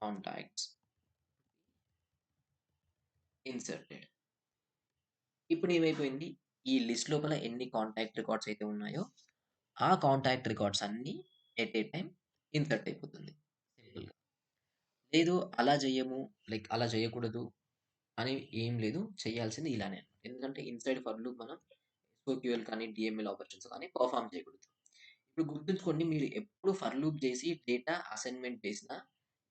Speaker 1: contacts inserted. ఇప్పుడు ఏమైపోయింది? ఈ లిస్ట్ లోపల ఎన్ని కాంటాక్ట్ రికార్డ్స్ అయితే ఉన్నాయో, ఆ కాంటాక్ట్ రికార్డ్స్ అన్నీ ఎట్ ఏ టైమ్ ఇన్సర్ట్ అయిపోతుంది. సింపుల్‌గా. లేదు అలా జెయ్యము, లైక్ అలా జేయకూడదు అని ఏం లేదు. చేయాల్సింది ఇలానే. ఎందుకంటే ఇన్‌సైడ్ ఫర్ లూప్ మనం ఎస్ఓక్యూఎల్ కానీ, డీఎంఎల్ ఆపరేషన్స్ కానీ పెర్ఫార్మ్ చేయకూడదు. ఇప్పుడు గుర్తుంచుకోండి మీరు ఎప్పుడు ఫర్ లూప్ చేసి డేటా అసైన్‌మెంట్ చేసినా,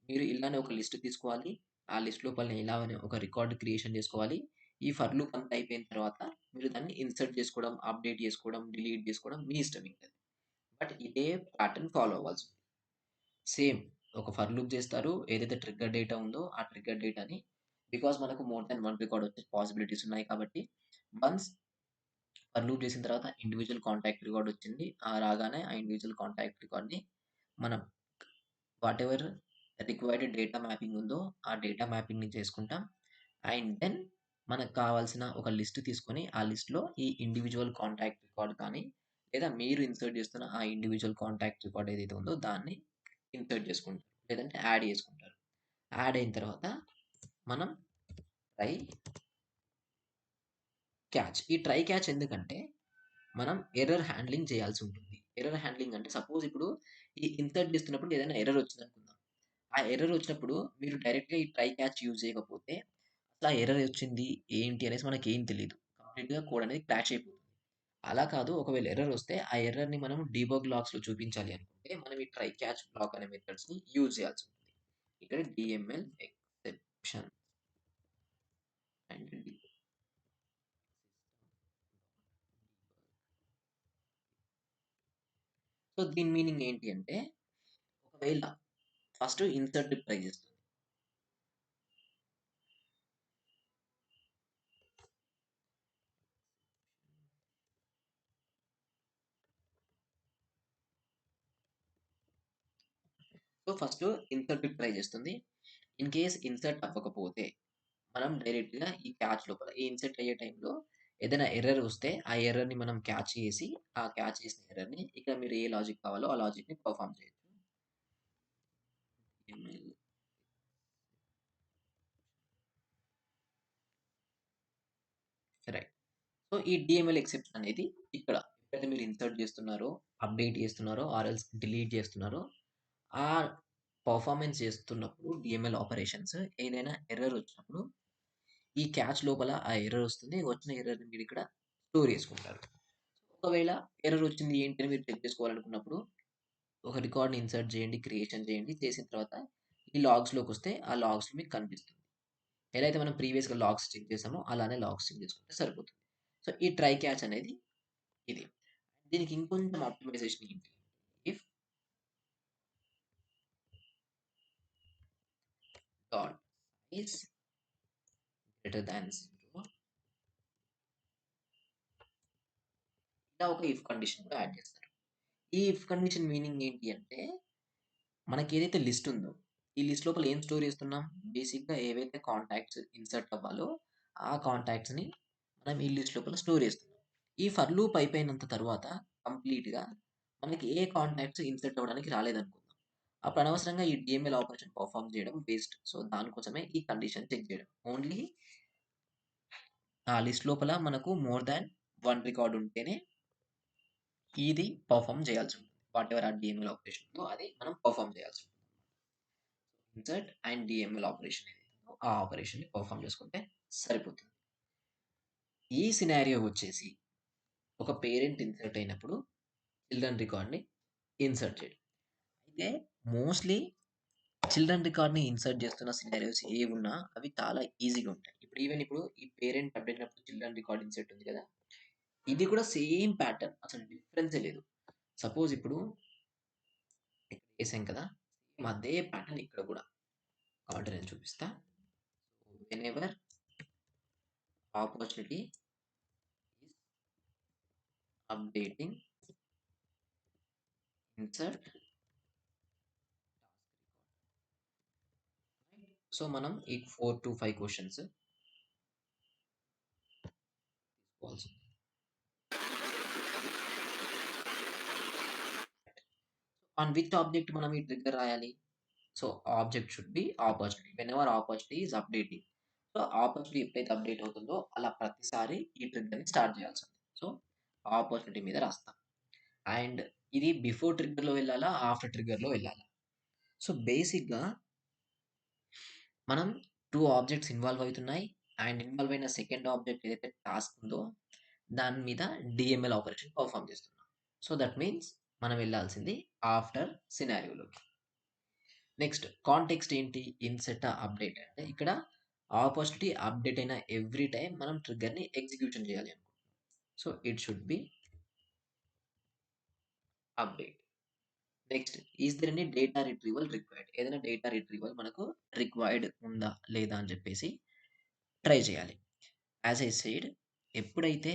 Speaker 1: మీరు ఇలానే ఒక లిస్ట్ తీసుకోవాలి. ఆ లిస్ట్ లోపల ఇలానే ఒక రికార్డ్ క్రియేషన్ చేసుకోవాలి. ఈ ఫర్ లూప్ అంతా అయిపోయిన తర్వాత మీరు దాన్ని ఇన్సర్ట్ చేసుకోవడం, అప్డేట్ చేసుకోవడం, డిలీట్ చేసుకోవడం మీ ఇష్టం ఇంక. బట్ ఇదే ప్యాటర్న్ ఫాలో అవ్వాల్సి ఉంటుంది. సేమ్ ఒక ఫర్ లూప్ చేస్తారు. ఏదైతే ట్రిగ్గర్ డేటా ఉందో ఆ ట్రిగ్గర్ డేటాని బికాజ్ మనకు మోర్ థాన్ 1 రికార్డ్ వచ్చే పాసిబిలిటీస్ ఉన్నాయి కాబట్టి వన్స్ ఫర్ లూప్ చేసిన తర్వాత ఇండివిడ్యువల్ కాంటాక్ట్ రికార్డ్ వచ్చింది. రాగానే ఆ ఇండివిడ్యువల్ కాంటాక్ట్ రికార్డ్‌ని మనం వాటెవర్ రిక్వైర్డ్ డేటా మ్యాపింగ్ ఉందో ఆ డేటా మ్యాపింగ్‌ని చేసుకుంటాం. అండ్ దెన్ మనకు కావాల్సిన ఒక లిస్ట్ తీసుకొని ఆ లిస్ట్‌లో ఈ ఇండివిడ్యువల్ కాంటాక్ట్ రికార్డ్ కానీ లేదా మీరు ఇన్సర్ట్ చేస్తున్న ఆ ఇండివిడ్యువల్ కాంటాక్ట్ రికార్డ్ ఏదైతే ఉందో దాన్ని ఇన్సర్ట్ చేసుకుంటారు. లేదంటే యాడ్ చేసుకుంటారు. యాడ్ అయిన తర్వాత మనం ట్రై క్యాచ్. ఈ ట్రై క్యాచ్ ఎందుకంటే మనం ఎర్రర్ హ్యాండ్లింగ్ చేయాల్సి ఉంటుంది. ఎర్రర్ హ్యాండ్లింగ్ అంటే సపోజ్ ఇప్పుడు ఈ ఇన్సర్ట్ చేస్తున్నప్పుడు ఏదైనా ఎర్రర్ వచ్చిందనుకుందాం. ఆ ఎర్రర్ వచ్చినప్పుడు మీరు డైరెక్ట్‌గా ఈ ట్రై క్యాచ్ యూజ్ చేయకపోతే అసలు ఆ ఎర్రర్ వచ్చింది ఏంటి అనేసి మనకేం తెలీదు. కంప్లీట్‌గా కోడ్ అనేది క్రాష్ అయిపోతుంది. అలా కాదు ఒకవేళ ఎర్రర్ వస్తే ఆ ఎర్రర్‌ని మనం డీబగ్ లాగ్స్‌లో చూపించాలి అనుకుంటే మనం ఈ ట్రై క్యాచ్ బ్లాక్ అనే మెథడ్స్‌ని యూజ్ చేయాల్సి ఉంటుంది. ఇక్కడ డీఎంఎల్ ఎక్సెప్షన్ అండ్ సో, దీని మీనింగ్ ఏంటి అంటే ఒకవేళ ఫస్ట్ ఇన్సర్ట్ ట్రై చేస్తుంది. సో, ఫస్ట్ ఇన్సర్ట్ ట్రై చేస్తుంది. ఇన్ కేస్ ఇన్సర్ట్ అవ్వకపోతే మనం డైరెక్ట్‌గా ఈ క్యాచ్ లోపల ఈ ఇన్సర్ట్ అయ్యే టైంలో ఏదైనా ఎర్రర్ వస్తే ఆ ఎర్రర్‌ని మనం క్యాచ్ చేసి ఆ క్యాచ్ చేసిన ఎర్రర్‌ని ఇక్కడ మీరు ఏ లాజిక్ కావాలో ఆ లాజిక్‌ని పెర్ఫార్మ్ చేయొచ్చు. ML right. సో, ఈ డీఎంఎల్ ఎక్సెప్షన్ అనేది ఇక్కడ ఎప్పుడైతే మీరు ఇన్సర్ట్ చేస్తున్నారో, అప్డేట్ చేస్తున్నారో ఆర్ ఎల్స్ డిలీట్ చేస్తున్నారో, ఆ పర్ఫార్మెన్స్ చేస్తున్నప్పుడు డిఎంఎల్ ఆపరేషన్స్ ఏదైనా ఎర్రర్ వచ్చినప్పుడు ఈ క్యాచ్ లోపల ఆ ఎర్రర్ వస్తుంది. వచ్చిన ఎర్రర్‌ని మీరు ఇక్కడ స్టోర్ చేసుకుంటారు. ఒకవేళ ఎర్రర్ వచ్చింది ఏంటి అని మీరు చెక్ చేసుకోవాలనుకున్నప్పుడు ఒక రికార్డ్‌ని ఇన్సర్ట్ చేయండి, క్రియేషన్ చేయండి. చేసిన తర్వాత ఈ లాగ్స్‌లోకొస్తే ఆ లాగ్స్‌లో మీకు కనిపిస్తుంది. ఎలా అయితే మనం ప్రీవియస్‌గా లాగ్స్ చెక్ చేసామో అలానే లాగ్స్ చెక్ చేసుకుంటే సరిపోతుంది. సో, ఈ ట్రై క్యాచ్ అనేది ఇది. దీనికి ఇంకొంచెం ఆప్టిమైజేషన్ ఏంటి? If dot is greater than 0 ఇలా ఒక ఇఫ్ కండిషన్ కూడా యాడ్ చేస్తారు. ఈ ఇఫ్ కండిషన్ మీనింగ్ ఏంటి అంటే మనకేదైతే లిస్ట్ ఉందో, ఈ లిస్ట్ లోపల ఏం స్టోర్ చేస్తున్నాం? బేసిక్‌గా ఏవైతే కాంటాక్ట్స్ ఇన్సర్ట్ అవ్వాలో, ఆ కాంటాక్ట్స్‌ని మనం ఈ లిస్ట్ లోపల స్టోర్ చేస్తున్నాం. ఈ ఫర్ లూప్ అయిపోయినంత తరువాత కంప్లీట్‌గా మనకి ఏ కాంటాక్ట్స్ ఇన్సర్ట్ అవ్వడానికి రాలేదనుకుందాం. అప్పుడు అనవసరంగా ఈ డీఎంఎల్ ఆపరేషన్ పెర్ఫార్మ్ చేయడం వేస్ట్. సో, దానికోసమే ఈ కండిషన్ చెక్ చేయడం. ఓన్లీ ఆ లిస్ట్ లోపల మనకు మోర్ థాన్ 1 రికార్డ్ ఉంటేనే ఇది పెర్ఫార్మ్ చేయాల్సి ఉంటుంది. వాటెవర్ ఆ డీఎంఎల్ ఆపరేషన్ ఉందో అది మనం పెర్ఫార్మ్ చేయాల్సి ఉంటుంది. ఇన్సర్ట్ అండ్ డిఎంఎల్ ఆపరేషన్ ఏదైతే ఉందో ఆ ఆపరేషన్‌ని పెర్ఫార్మ్ చేసుకుంటే సరిపోతుంది. ఈ సినారియో వచ్చేసి ఒక పేరెంట్ ఇన్సర్ట్ అయినప్పుడు చిల్డ్రన్ రికార్డ్‌ని ఇన్సర్ట్ చేయడం. అయితే మోస్ట్‌లీ చిల్డ్రన్ రికార్డ్‌ని ఇన్సర్ట్ చేస్తున్న సినారియోస్ ఏవున్నా అవి చాలా ఈజీగా ఉంటాయి. ఇప్పుడు ఈ పేరెంట్ అప్డేట్ అయినప్పుడు చిల్డ్రన్ రికార్డ్ ఇన్సర్ట్ ఉంది కదా! ఇది కూడా సేమ్ ప్యాటర్న్ అసలు డిఫరెన్సే లేదు. సపోజ్ ఇప్పుడు ఇక్కడ ఏసాం కదా! సేమ్ అదే ప్యాటర్న్ ఇక్కడ కూడా. కావాలంటే నేను చూపిస్తా. Whenever opportunity is updating insert so మనం ఈ 4-5 క్వశ్చన్స్ తీసుకోవాల్సి ఉంది. ఆన్ విచ్ ఆబ్జెక్ట్ మనం ఈ ట్రిగ్గర్ రాయాలి? So object should be opportunity. Whenever opportunity is updating. So opportunity ఎప్పుడైతే అప్డేట్ అవుతుందో అలా ప్రతిసారి ఈ ట్రిగ్గర్‌ని స్టార్ట్ చేయాల్సి ఉంది. సో ఆపర్చునిటీ మీద రాస్తాం. అండ్ ఇది బిఫోర్ ట్రిగ్గర్‌లో వెళ్ళాలా? ఆఫ్టర్ ట్రిగ్గర్‌లో వెళ్ళాలా? సో బేసిక్‌గా మనం 2 ఆబ్జెక్ట్స్ ఇన్వాల్వ్ అవుతున్నాయి. అండ్ ఇన్వాల్వ్ అయిన సెకండ్ ఆబ్జెక్ట్ ఏదైతే టాస్క్ ఉందో దాని మీద డీఎంఎల్ ఆపరేషన్ పెర్ఫార్మ్ చేస్తున్నాం. సో దట్ మీన్స్ మనం వెళ్ళాల్సింది ఆఫ్టర్ సినారియోలోకి. నెక్స్ట్ కాంటెక్స్ట్ ఏంటి? ఇన్సెట్ అప్డేట్ అంటే ఇక్కడ ఆపర్చునిటీ అప్డేట్ అయిన ఎవ్రీ టైమ్ మనం ట్రిగ్గర్‌ని ఎగ్జిక్యూషన్ చేయాలి అనుకుంటున్నాం. So it should be update. Next is there any data retrieval required? ఏదైనా డేటా రిట్రీవల్ మనకు రిక్వైర్డ్ ఉందా? లేదా? అని చెప్పేసి ట్రై చేయాలి. యాస్ ఐ సెయిడ్ ఎప్పుడైతే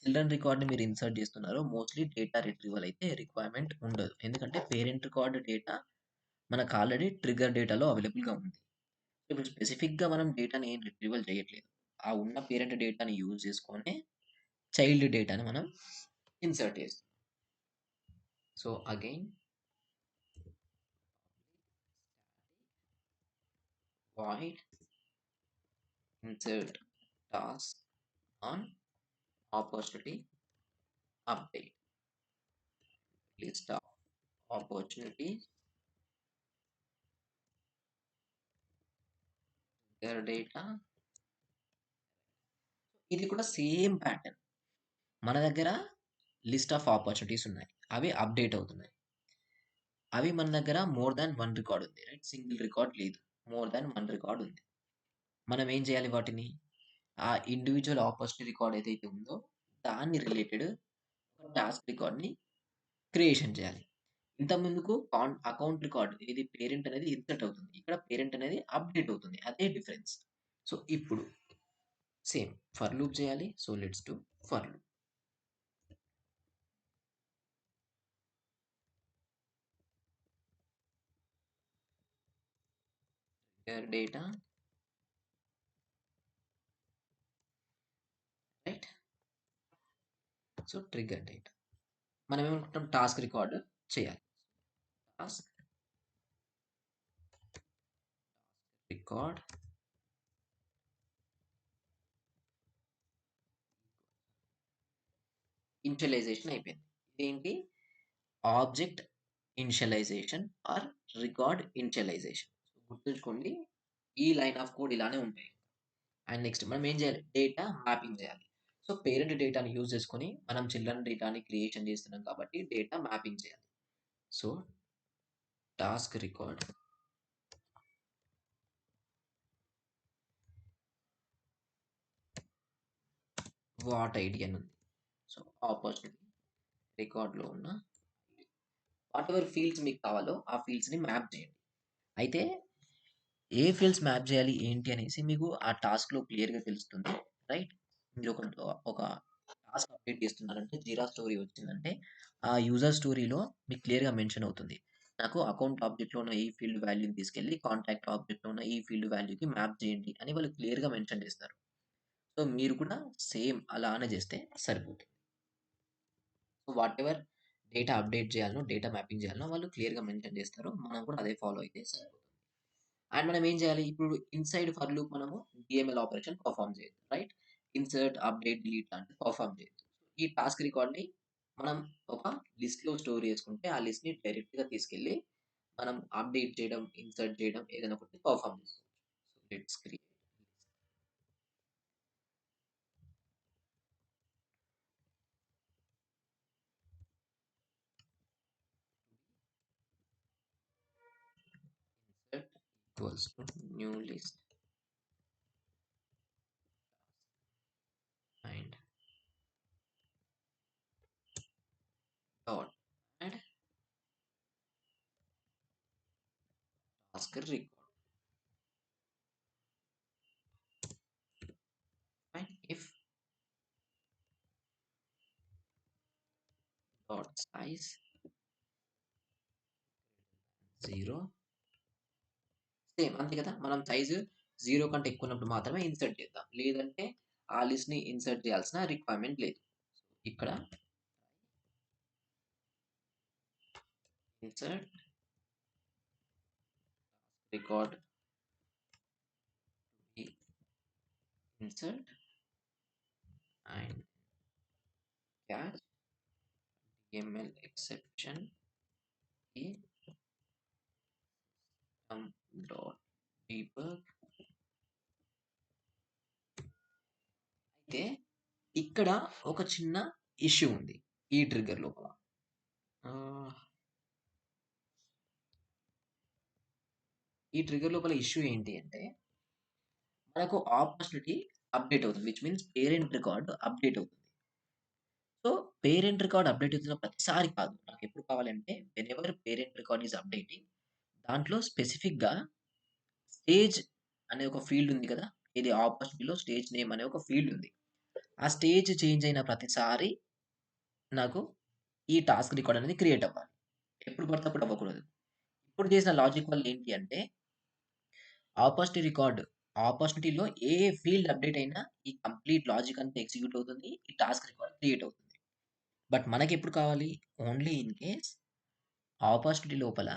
Speaker 1: చిల్డ్రన్ రికార్డ్‌ని మీరు ఇన్సర్ట్ చేస్తున్నారో మోస్ట్‌లీ డేటా రిట్రీవల్ అయితే రిక్వైర్మెంట్ ఉండదు. ఎందుకంటే పేరెంట్ రికార్డ్ డేటా మనకు ఆల్రెడీ ట్రిగ్గర్ డేటాలో అవైలబుల్‌గా ఉంది. ఇప్పుడు స్పెసిఫిక్‌గా మనం డేటాని ఏం రిట్రీవల్ చేయట్లేదు. ఆ ఉన్న పేరెంట్ డేటాని యూజ్ చేసుకొని చైల్డ్ డేటాని మనం ఇన్సర్ట్ చేస్తున్నాం. So again void insert task on opportunity update list of opportunities their data. ఇది కూడా సేమ్ ప్యాటర్న్. మన దగ్గర లిస్ట్ ఆఫ్ ఆపర్చునిటీస్ ఉన్నాయి. అవి అప్డేట్ అవుతున్నాయి. అవి మన దగ్గర మోర్ థాన్ 1 రికార్డ్ ఉంది. రైట్? సింగిల్ రికార్డ్ లేదు. మోర్ థాన్ 1 రికార్డ్ ఉంది. మనం ఏం చేయాలి వాటిని? ఆ ఇండివిడ్యువల్ ఆపర్చునిటీ రికార్డ్ ఏదైతే ఉందో దాన్ని రిలేటెడ్ ఒక టాస్క్ రికార్డ్‌ని క్రియేషన్ చేయాలి. ఇంతకుముందుకు అకౌంట్ రికార్డ్ ఇది పేరెంట్ అనేది ఇన్సర్ట్ అవుతుంది. ఇక్కడ పేరెంట్ అనేది అప్డేట్ అవుతుంది. అదే డిఫరెన్స్. సో ఇప్పుడు సేమ్ ఫర్ లూప్ చేయాలి. So let's do for loop. Their data, right? So trigger data. మనం ఏమనుకుంటాం టాస్క్ రికార్డ్ చేయాలి. టాస్క్ రికార్డ్ ఇనిషియలైజేషన్ అయిపోయింది. ఇదేంటి? Object initialization or record initialization. గుర్తుంచుకోండి. ఈ లైన్ ఆఫ్ కోడ్ ఇలానే ఉంటాయి. అండ్ నెక్స్ట్ మనం ఏం చేయాలి? డేటా మ్యాపింగ్ చేయాలి. సో, పేరెంట్ డేటాని యూజ్ చేసుకొని మనం చిల్డ్రన్ డేటాని క్రియేషన్ చేస్తున్నాం కాబట్టి డేటా మ్యాపింగ్ చేయాలి. So, task record what ID అని ఉంది. సో, ఆపర్చునిటీ రికార్డ్‌లో ఉన్న వాటెవర్ ఫీల్డ్స్ మీకు కావాలో ఆ ఫీల్డ్స్‌ని మ్యాప్ చేయండి. అయితే ఏ ఫీల్డ్స్ మ్యాప్ చేయాలి ఏంటి అనేసి మీకు ఆ టాస్క్‌లో క్లియర్‌గా తెలుస్తుంది. రైట్? మీరు ఒక టాస్క్ అప్డేట్ చేస్తున్నారంటే జీరా స్టోరీ వచ్చిందంటే ఆ యూజర్ స్టోరీలో మీకు క్లియర్‌గా మెన్షన్ అవుతుంది. నాకు అకౌంట్ ఆబ్జెక్ట్‌లో ఉన్న ఈ ఫీల్డ్ వాల్యూని తీసుకెళ్ళి కాంటాక్ట్ ఆబ్జెక్ట్‌లో ఉన్న ఈ ఫీల్డ్ వాల్యూకి మ్యాప్ చేయండి అని వాళ్ళు క్లియర్‌గా మెన్షన్ చేస్తారు. సో, మీరు కూడా సేమ్ అలానే చేస్తే సరిపోతుంది. సో, వాటెవర్ డేటా అప్డేట్ చేయాలనో, డేటా మ్యాపింగ్ చేయాలనో వాళ్ళు క్లియర్‌గా మెన్షన్ చేస్తారు. మనం కూడా అదే ఫాలో అయితే సరిపోతుంది. అండ్ మనం ఏం చేయాలి? ఇప్పుడు ఇన్‌సైడ్ ఫర్ లూప్ మనము డీఎంఎల్ ఆపరేషన్ పెర్ఫార్మ్ చేయొద్దు. రైట్? ఇన్సర్ట్, అప్డేట్, డిలీట్ లాంటివి పెర్ఫార్మ్ చేయొద్దు. ఈ టాస్క్ రికార్డ్‌ని మనం ఒక లిస్ట్‌లో స్టోర్ చేసుకుంటే, ఆ లిస్ట్‌ని డైరెక్ట్‌గా తీసుకెళ్ళి మనం అప్డేట్ చేయడం, ఇన్సర్ట్ చేయడం ఏదైనా ఒకటి పెర్ఫార్మ్ చేసుకోవచ్చు. So, let's create insert equals to new list and dot and task record and if dot size 0 same అంతే కదా! మనం సైజు 0 కంటే ఎక్కువ ఉన్నప్పుడు మాత్రమే ఇన్సర్ట్ చేద్దాం. లేదంటే ఆ లిస్ట్‌ని ఇన్సర్ట్ చేయాల్సిన రిక్వైర్మెంట్ లేదు. ఇక్కడ ఇన్సర్ట్ రికార్డ్ ఈ insert and catch ML exception ఈ సమ్ డాట్ డీబగ్ అయితే ఇక్కడ ఒక చిన్న ఇష్యూ ఉంది. ఈ ట్రిగ్గర్ లోపల. ఆహ్, ఈ ట్రిగ్గర్ లోపల ఇష్యూ ఏంటి అంటే మనకు ఆపర్చునిటీ అప్డేట్ అవుతుంది. Which means parent record update అవుతుంది. సో, పేరెంట్ రికార్డ్ అప్డేట్ అవుతున్న ప్రతిసారి కాదు. నాకెప్పుడు కావాలంటే whenever parent record is updating దాంట్లో స్పెసిఫిక్‌గా స్టేజ్ అనే ఒక ఫీల్డ్ ఉంది కదా! ఇది ఆపర్చునిటీలో స్టేజ్ నేమ్ అనే ఒక ఫీల్డ్ ఉంది. ఆ స్టేజ్ చేంజ్ అయిన ప్రతిసారి నాకు ఈ టాస్క్ రికార్డ్ అనేది క్రియేట్ అవ్వాలి. ఎప్పుడు పడితే అప్పుడు అవ్వకూడదు. ఇప్పుడు చేసిన లాజిక్ వల్ల ఏంటి అంటే ఆపర్చునిటీ రికార్డ్ ఆపర్చునిటీలో ఏ ఫీల్డ్ అప్డేట్ అయినా ఈ కంప్లీట్ లాజిక్ అంతా ఎగ్జిక్యూట్ అవుతుంది. ఈ టాస్క్ రికార్డ్ క్రియేట్ అవుతుంది. బట్ మనకెప్పుడు కావాలి? ఓన్లీ ఇన్ కేస్ ఆపర్చునిటీ లోపల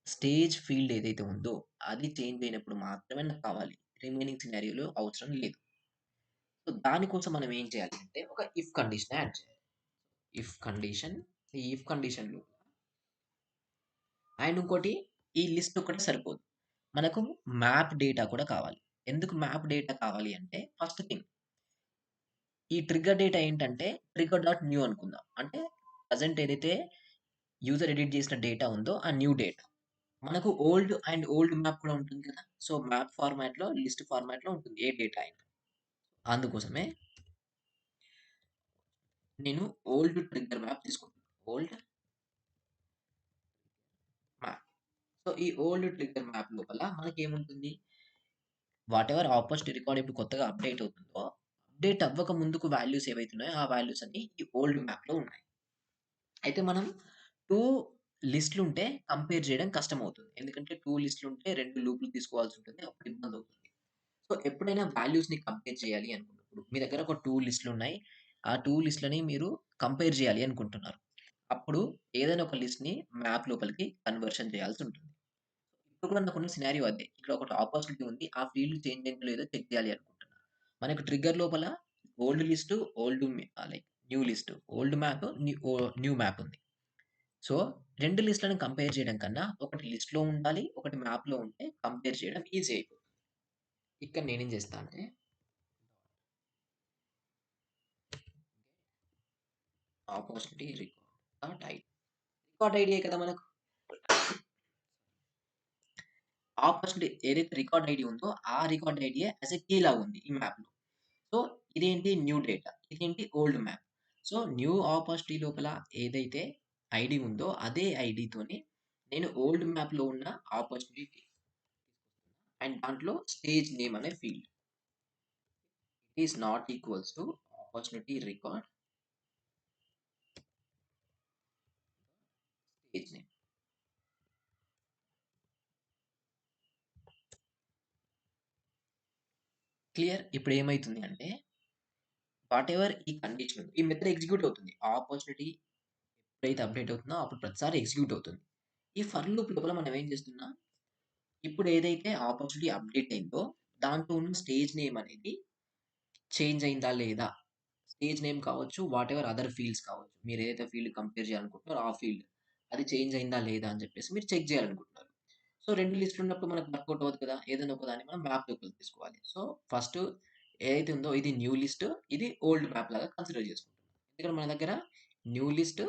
Speaker 1: స్టేజ్ ఫీల్డ్ ఏదైతే ఉందో, అది చేంజ్ అయినప్పుడు మాత్రమే నాకు కావాలి. రిమైనింగ్ సినారియోలో అవసరం లేదు. సో, దానికోసం మనం ఏం చేయాలి అంటే, ఒక ఇఫ్ కండిషన్ యాడ్ చేయాలి. ఇఫ్ కండిషన్, ఈ ఇఫ్ కండిషన్‌లో అండ్ ఇంకోటి ఈ లిస్ట్ ఒక్కటే సరిపోదు. మనకు మ్యాప్ డేటా కూడా కావాలి. ఎందుకు మ్యాప్ డేటా కావాలి అంటే, ఫస్ట్ థింగ్ ఈ ట్రిగ్గర్ డేటా ఏంటంటే, ట్రిగ్గర్ డాట్ న్యూ అనుకుందాం. అంటే ప్రెజెంట్ ఏదైతే యూజర్ ఎడిట్ చేసిన డేటా ఉందో, ఆ న్యూ డేటా. మనకు ఓల్డ్ అండ్ ఓల్డ్ మ్యాప్ కూడా ఉంటుంది కదా! సో, మ్యాప్ ఫార్మాట్‌లో, లిస్ట్ ఫార్మాట్‌లో ఉంటుంది ఏ డేటా అయినా. అందుకోసమే నేను ఓల్డ్ ట్రిగ్గర్ మ్యాప్ తీసుకుంటున్నాను. Old map. సో, ఈ ఓల్డ్ ట్రిగ్గర్ మ్యాప్ లోపల మనకేముంటుంది? వాటెవర్ ఆపర్చునిటీ రికార్డ్ ఇప్పుడు కొత్తగా అప్డేట్ అవుతుందో, అప్డేట్ అవ్వక ముందుకు వాల్యూస్ ఏవైతున్నాయో, ఆ వాల్యూస్ అన్నీ ఈ ఓల్డ్ మ్యాప్‌లో ఉన్నాయి. అయితే మనం 2 లిస్ట్‌లుంటే కంపేర్ చేయడం కష్టమవుతుంది. ఎందుకంటే 2 లిస్ట్‌లుంటే 2 లూప్‌లు తీసుకోవాల్సుంటుంది. అప్పుడు ఇబ్బందవుతుంది. సో, ఎప్పుడైనా వాల్యూస్‌ని కంపేర్ చేయాలి అనుకున్నప్పుడు, మీ దగ్గర ఒక 2 లిస్ట్‌లున్నాయి. ఆ 2 లిస్ట్‌లని మీరు కంపేర్ చేయాలి అనుకుంటున్నారు. అప్పుడు ఏదైనా ఒక లిస్ట్‌ని మ్యాప్ లోపలికి కన్వర్షన్ చేయాల్సుంటుంది. ఇప్పుడు కూడా నాకున్న సినారియో అదే. ఇక్కడ ఒకటి ఆపర్చునిటీ ఉంది. ఆ ఫీల్డ్ చేంజ్ అయిందో లేదో చెక్ చేయాలి అనుకుంటున్నా. మనకు ట్రిగ్గర్ లోపల old list, like new list. Old map, new map ఉంది. సో, 2 లిస్ట్‌లను కంపేర్ చేయడం కన్నా, ఒకటి లిస్ట్‌లో ఉండాలి, ఒకటి మ్యాప్‌లో ఉంటే కంపేర్ చేయడం ఈజీ అయిపోతుంది. ఇక్కడ నేనేం చేస్తా అంటే ఆపర్చునిటీ రికార్డ్ ఐడి. రికార్డ్ ఐడియే కదా మనకు. ఆపర్చునిటీ ఏదైతే రికార్డ్ ఐడి ఉందో, ఆ రికార్డ్ ఐడియే యాస్ ఎ కీ లాగా ఉంది ఈ మ్యాప్‌లో. సో, ఇదేంటి న్యూ డేటా. ఇదేంటి old map. So, new opportunity లోపల ఏదైతే ఐడి ఉందో, అదే ఐడితోని నేను ఓల్డ్ మ్యాప్‌లో ఉన్న ఆపర్చునిటీ అండ్ దాంట్లో స్టేజ్ నేమ్ అనే field. It is not equals to opportunity record stage name. Clear? ఇప్పుడు ఏమైతుంది అంటే, వాటెవర్ ఈ కండిషన్ ఈ మెథడ్ ఎగ్జిక్యూట్ అవుతుంది. ఆపర్చునిటీ ఎప్పుడైతే అప్డేట్ అవుతుందో, అప్పుడు ప్రతిసారి ఎగ్జిక్యూట్ అవుతుంది. ఈ ఫర్ లూప్ లోపల మనం ఏం చేస్తున్నాం, ఇప్పుడు ఏదైతే ఆపర్చునిటీ అప్డేట్ అయిందో, దాంట్లో ఉన్న స్టేజ్ నేమ్ అనేది చేంజ్ అయిందా లేదా? స్టేజ్ నేమ్ కావచ్చు, వాటెవర్ అదర్ ఫీల్డ్స్ కావచ్చు. మీరు ఏదైతే ఫీల్డ్ కంపేర్ చేయాలనుకుంటున్నారో ఆ ఫీల్డ్. అది చేంజ్ అయిందా లేదా అని చెప్పేసి మీరు చెక్ చేయాలనుకుంటున్నారు. సో 2 లిస్టులు ఉన్నప్పుడు మనకు వర్కౌట్ అవ్వదు కదా! ఏదైనా ఒకదాన్ని మనం మ్యాప్ లోపలికి తీసుకోవాలి. సో ఫస్ట్ ఏదైతే ఉందో ఇది న్యూ లిస్ట్, ఇది ఓల్డ్ మ్యాప్ లాగా కన్సిడర్ చేసుకుంటున్నాం. ఎందుకంటే మన దగ్గర new list,